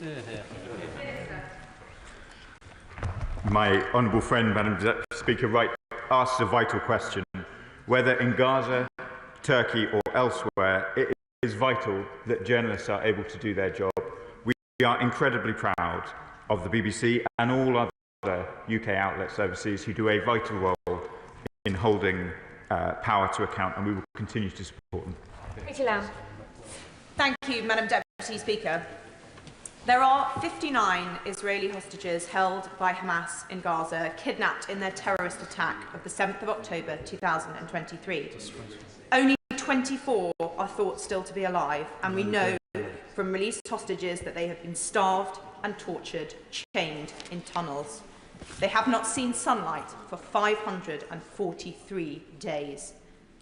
S18: My honourable friend, Madam Speaker, asks a vital question. Whether in Gaza, Turkey or elsewhere, it is vital that journalists are able to do their job. We are incredibly proud of the BBC and all other UK outlets overseas who do a vital role in holding power to account, and we will continue to support them.
S22: Thank you, Madam Deputy Speaker. There are 59 Israeli hostages held by Hamas in Gaza, kidnapped in their terrorist attack of the 7th of October 2023. Only 24 are thought still to be alive, and we know from released hostages that they have been starved and tortured, chained in tunnels. They have not seen sunlight for 543 days.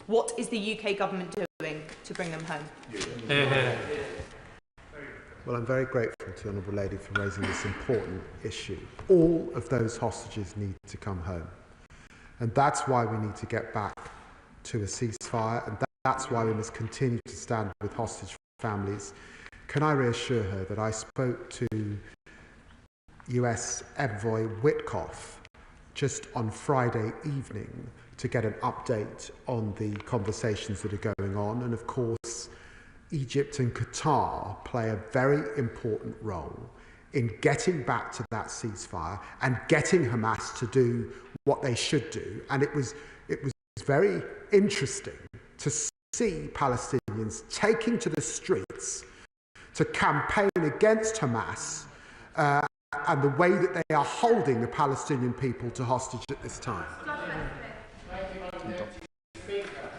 S22: What is the UK government doing to bring them home?
S9: Well, I'm very grateful to the Honourable Lady for raising this important issue. All of those hostages need to come home. And that's why we need to get back to a ceasefire, and that's why we must continue to stand with hostage families. Can I reassure her that I spoke to US Envoy Witkoff just on Friday evening to get an update on the conversations that are going on, and of course Egypt and Qatar play a very important role in getting back to that ceasefire and getting Hamas to do what they should do. And it was very interesting to see Palestinians taking to the streets to campaign against Hamas and the way that they are holding the Palestinian people to hostage at this time.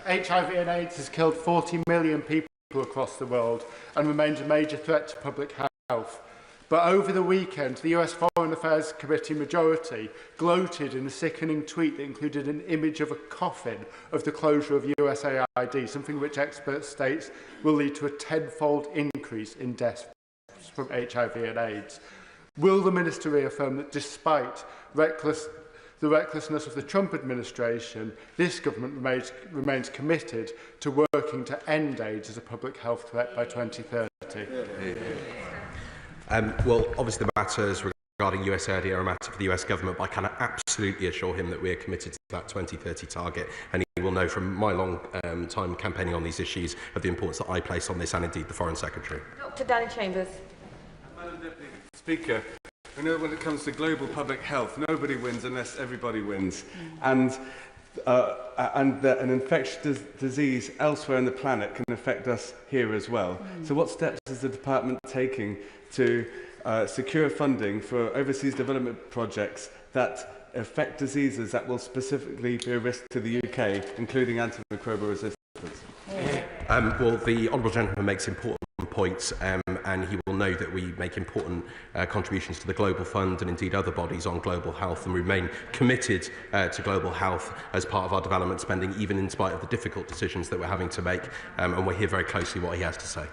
S25: HIV and AIDS has killed 40 million people across the world and remains a major threat to public health. But over the weekend, the US Foreign Affairs Committee majority gloated in a sickening tweet that included an image of a coffin of the closure of USAID, something which experts state will lead to a tenfold increase in deaths from HIV and AIDS. Will the Minister reaffirm that despite the recklessness of the Trump administration, this government remains committed to working to end AIDS as a public health threat by 2030?
S2: Well, obviously the matters regarding USAID are a matter for the US government, but I can absolutely assure him that we are committed to that 2030 target, and he will know from my long time campaigning on these issues of the importance that I place on this, and indeed the Foreign Secretary.
S3: Dr. Danny Chambers.
S24: Madam Deputy Speaker,
S6: I know when it comes to global public health, nobody wins unless everybody wins. And an infectious disease elsewhere on the planet can affect us here as well. So what steps is the department taking to secure funding for overseas development projects that affect diseases that will specifically be a risk to the UK, including antimicrobial resistance?
S2: Well, the Honourable Gentleman makes important points, and he will know that we make important contributions to the Global Fund and indeed other bodies on global health, and remain committed to global health as part of our development spending, even in spite of the difficult decisions that we're having to make, and we'll hear very closely what he has to say.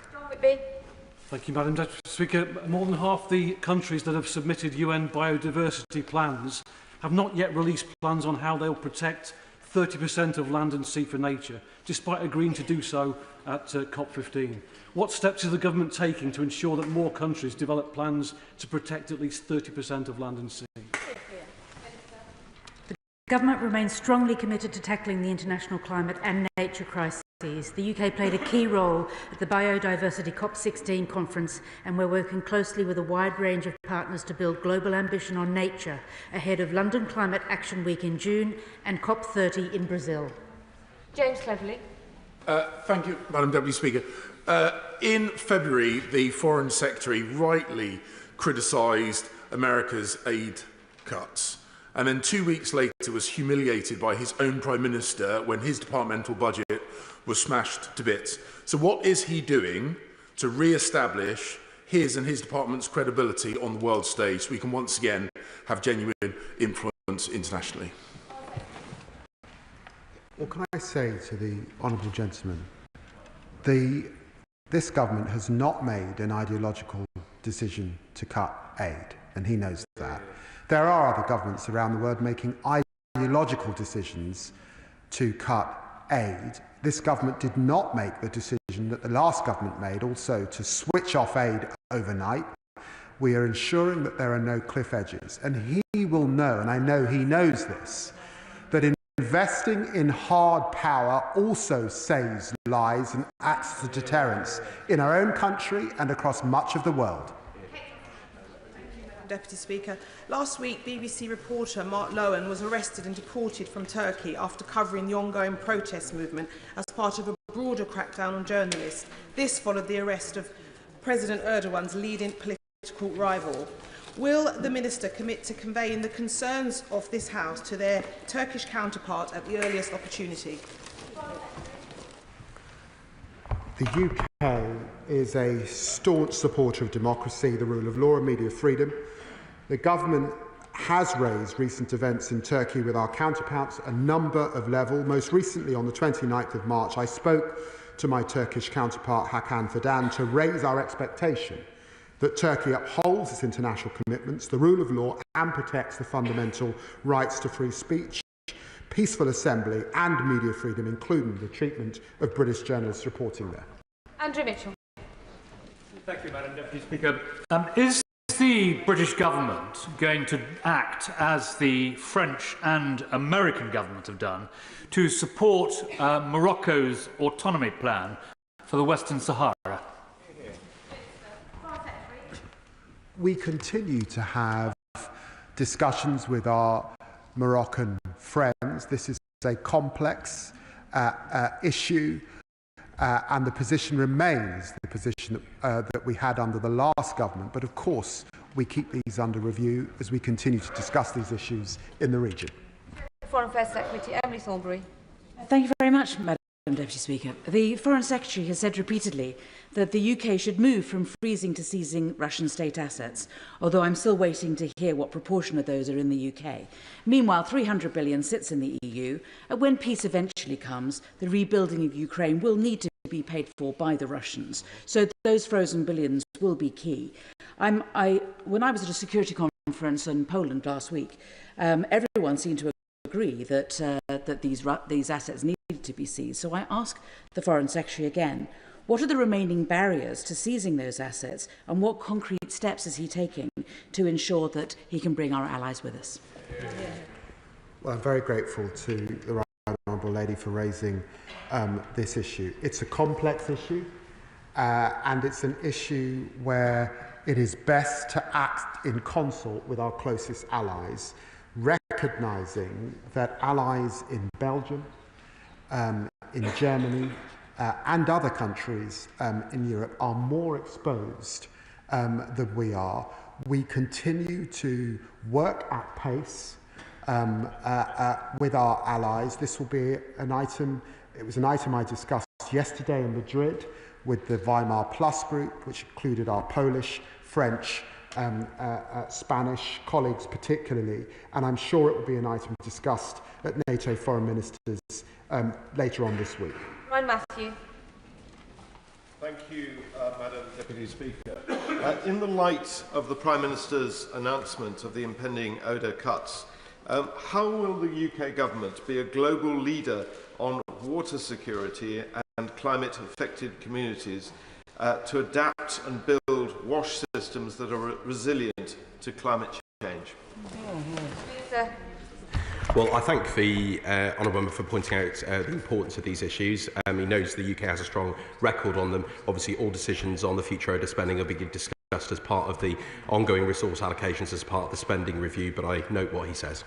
S11: Thank you, Madam Deputy Speaker. More than half the countries that have submitted UN biodiversity plans have not yet released plans on how they'll protect 30% of land and sea for nature, despite agreeing to do so at COP15. What steps is the government taking to ensure that more countries develop plans to protect at least 30% of land and sea?
S20: The government remains strongly committed to tackling the international climate and nature crises. The UK played a key role at the Biodiversity COP16 conference, and we're working closely with a wide range of partners to build global ambition on nature ahead of London Climate Action Week in June and COP30 in Brazil.
S3: James Cleverly.
S12: Thank you, Madam Deputy Speaker. In February, the Foreign Secretary rightly criticised America's aid cuts, and then 2 weeks later was humiliated by his own Prime Minister when his departmental budget was smashed to bits. So what is he doing to re-establish his and his department's credibility on the world stage so we can once again have genuine influence internationally?
S9: Well, can I say to the Honourable Gentleman, this government has not made an ideological decision to cut aid, and he knows that. There are other governments around the world making ideological decisions to cut aid. This government did not make the decision that the last government made, also to switch off aid overnight. We are ensuring that there are no cliff edges. And he will know, and I know he knows this, that investing in hard power also saves lives and acts as a deterrence in our own country and across much of the world.
S13: Deputy Speaker. Last week, BBC reporter Mark Lowen was arrested and deported from Turkey after covering the ongoing protest movement as part of a broader crackdown on journalists. This followed the arrest of President Erdogan's leading political rival. Will the Minister commit to conveying the concerns of this House to their Turkish counterpart at the earliest opportunity?
S9: The UK is a staunch supporter of democracy, the rule of law and media freedom. The government has raised recent events in Turkey with our counterparts at a number of levels. Most recently, on the 29th of March, I spoke to my Turkish counterpart, Hakan Fidan, to raise our expectation that Turkey upholds its international commitments, the rule of law, and protects the fundamental rights to free speech, peaceful assembly, and media freedom, including the treatment of British journalists reporting there.
S3: Andrew Mitchell.
S14: Thank you, Madam Deputy Speaker. Is the British government going to act as the French and American government have done to support Morocco's autonomy plan for the Western Sahara?
S9: We continue to have discussions with our Moroccan friends. This is a complex issue. And the position remains the position that we had under the last government. But of course, we keep these under review as we continue to discuss these issues in the region.
S3: Foreign Affairs Secretary Emily Thornberry.
S26: Thank you very much, Madam Deputy Speaker. The Foreign Secretary has said repeatedly that the UK should move from freezing to seizing Russian state assets, although I'm still waiting to hear what proportion of those are in the UK. Meanwhile, 300 billion sits in the EU, and when peace eventually comes, the rebuilding of Ukraine will need to be paid for by the Russians. So those frozen billions will be key. When I was at a security conference in Poland last week, everyone seemed to agree that these assets needed to be seized. So I ask the Foreign Secretary again, what are the remaining barriers to seizing those assets, and what concrete steps is he taking to ensure that he can bring our allies with us?
S9: Well, I'm very grateful to the Right Honourable Lady for raising this issue. It's a complex issue, and it's an issue where it is best to act in consort with our closest allies, recognising that allies in Belgium, in Germany, and other countries in Europe are more exposed than we are. We continue to work at pace with our allies. This will be an item, it was an item I discussed yesterday in Madrid with the Weimar Plus group, which included our Polish, French, Spanish colleagues particularly, and I'm sure it will be an item discussed at NATO Foreign Ministers later on this week.
S3: Ryan Matthew.
S7: Thank you, Madam Deputy Speaker. In the light of the Prime Minister's announcement of the impending ODA cuts, how will the UK Government be a global leader on water security and climate-affected communities to adapt and build wash systems that are resilient to climate change?
S2: Well, I thank the Honourable Member for pointing out the importance of these issues. He knows the UK has a strong record on them. Obviously, all decisions on the future ODA spending will be discussed as part of the ongoing resource allocations as part of the spending review, but I note what he says.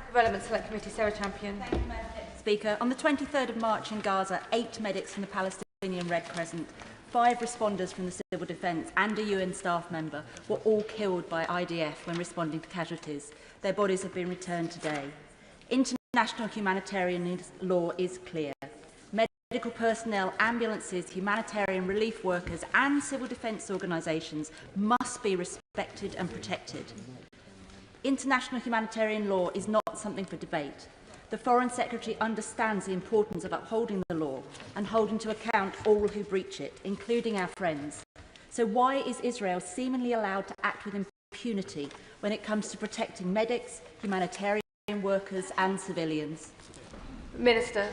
S3: Development Select Committee, Sarah Champion.
S10: Thank you, Madam Speaker. On the 23rd of March in Gaza, 8 medics from the Palestinian Red Crescent, 5 responders from the Civil Defence and a UN staff member were all killed by IDF when responding to casualties. Their bodies have been returned today. International humanitarian law is clear. Medical personnel, ambulances, humanitarian relief workers and civil defence organisations must be respected and protected. International humanitarian law is not something for debate. The Foreign Secretary understands the importance of upholding the law and holding to account all who breach it, including our friends. So why is Israel seemingly allowed to act with impunity when it comes to protecting medics, humanitarian workers and civilians?
S3: Minister.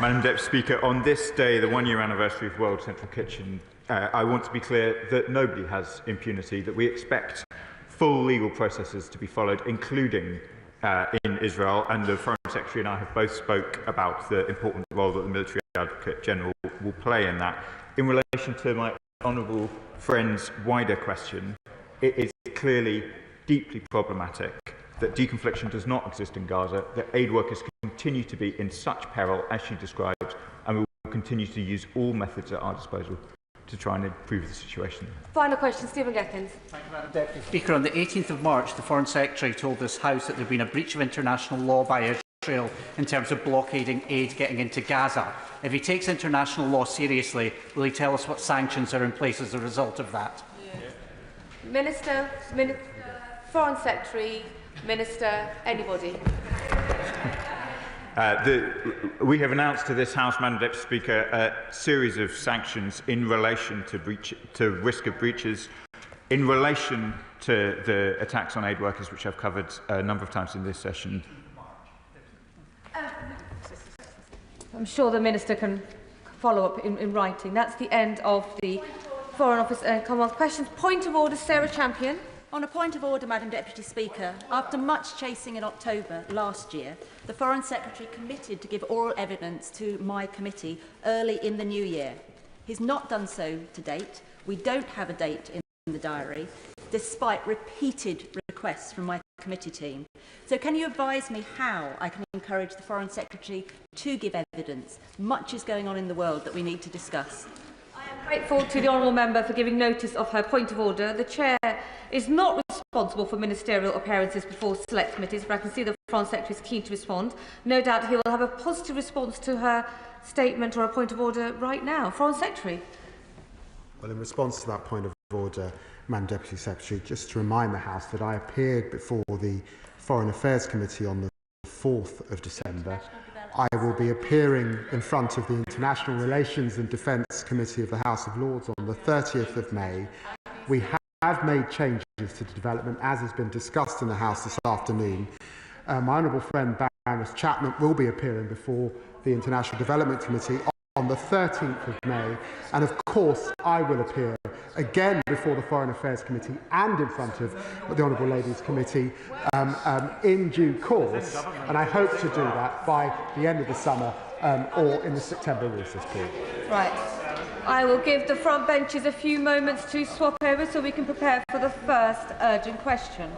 S18: Madam Deputy Speaker, on this day, the 1-year anniversary of World Central Kitchen, I want to be clear that nobody has impunity, that we expect full legal processes to be followed, including in Israel, and the Foreign Secretary and I have both spoke about the important role that the Military Advocate General will play in that. In relation to my honourable friend's wider question, it is clearly deeply problematic that deconfliction does not exist in Gaza, that aid workers continue to be in such peril as she described, and we will continue to use all methods at our disposal to try and improve the situation.
S3: Final question, Stephen Gekins.
S15: Thank you, Madam Deputy Speaker. On the 18th of March, the Foreign Secretary told this House that there had been a breach of international law by Israel in terms of blockading aid getting into Gaza. If he takes international law seriously, will he tell us what sanctions are in place as a result of that?
S3: Minister, Foreign Secretary, Minister, anybody.
S18: We have announced to this House, Madam Deputy Speaker, a series of sanctions in relation to risk of breaches, in relation to the attacks on aid workers, which I've covered a number of times in this session.
S3: I'm sure the Minister can follow up in writing. That's the end of the Foreign Office and Commonwealth questions. Point of order, Sarah Champion.
S10: On a point of order, Madam Deputy Speaker, after much chasing in October last year, the Foreign Secretary committed to give oral evidence to my committee early in the new year. He's not done so to date. We don't have a date in the diary, despite repeated requests from my committee team. So can you advise me how I can encourage the Foreign Secretary to give evidence? Much is going on in the world that we need to discuss.
S3: Grateful to the honourable member for giving notice of her point of order. The chair is not responsible for ministerial appearances before select committees, but I can see the Foreign Secretary is keen to respond. No doubt he will have a positive response to her statement or a point of order right now. Foreign Secretary.
S9: Well, in response to that point of order, Madam Deputy Secretary, just to remind the House that I appeared before the Foreign Affairs Committee on the 4th of December. I will be appearing in front of the International Relations and Defence Committee of the House of Lords on the 30th of May. We have made changes to the development, as has been discussed in the House this afternoon. My honourable friend Baroness Chapman will be appearing before the International Development Committee on the 13th of May, and of course I will appear again before the Foreign Affairs Committee and in front of the Honourable Ladies Committee in due course, and I hope to do that by the end of the summer or in the September recess period.
S3: Right. I will give the front benches a few moments to swap over so we can prepare for the first urgent question.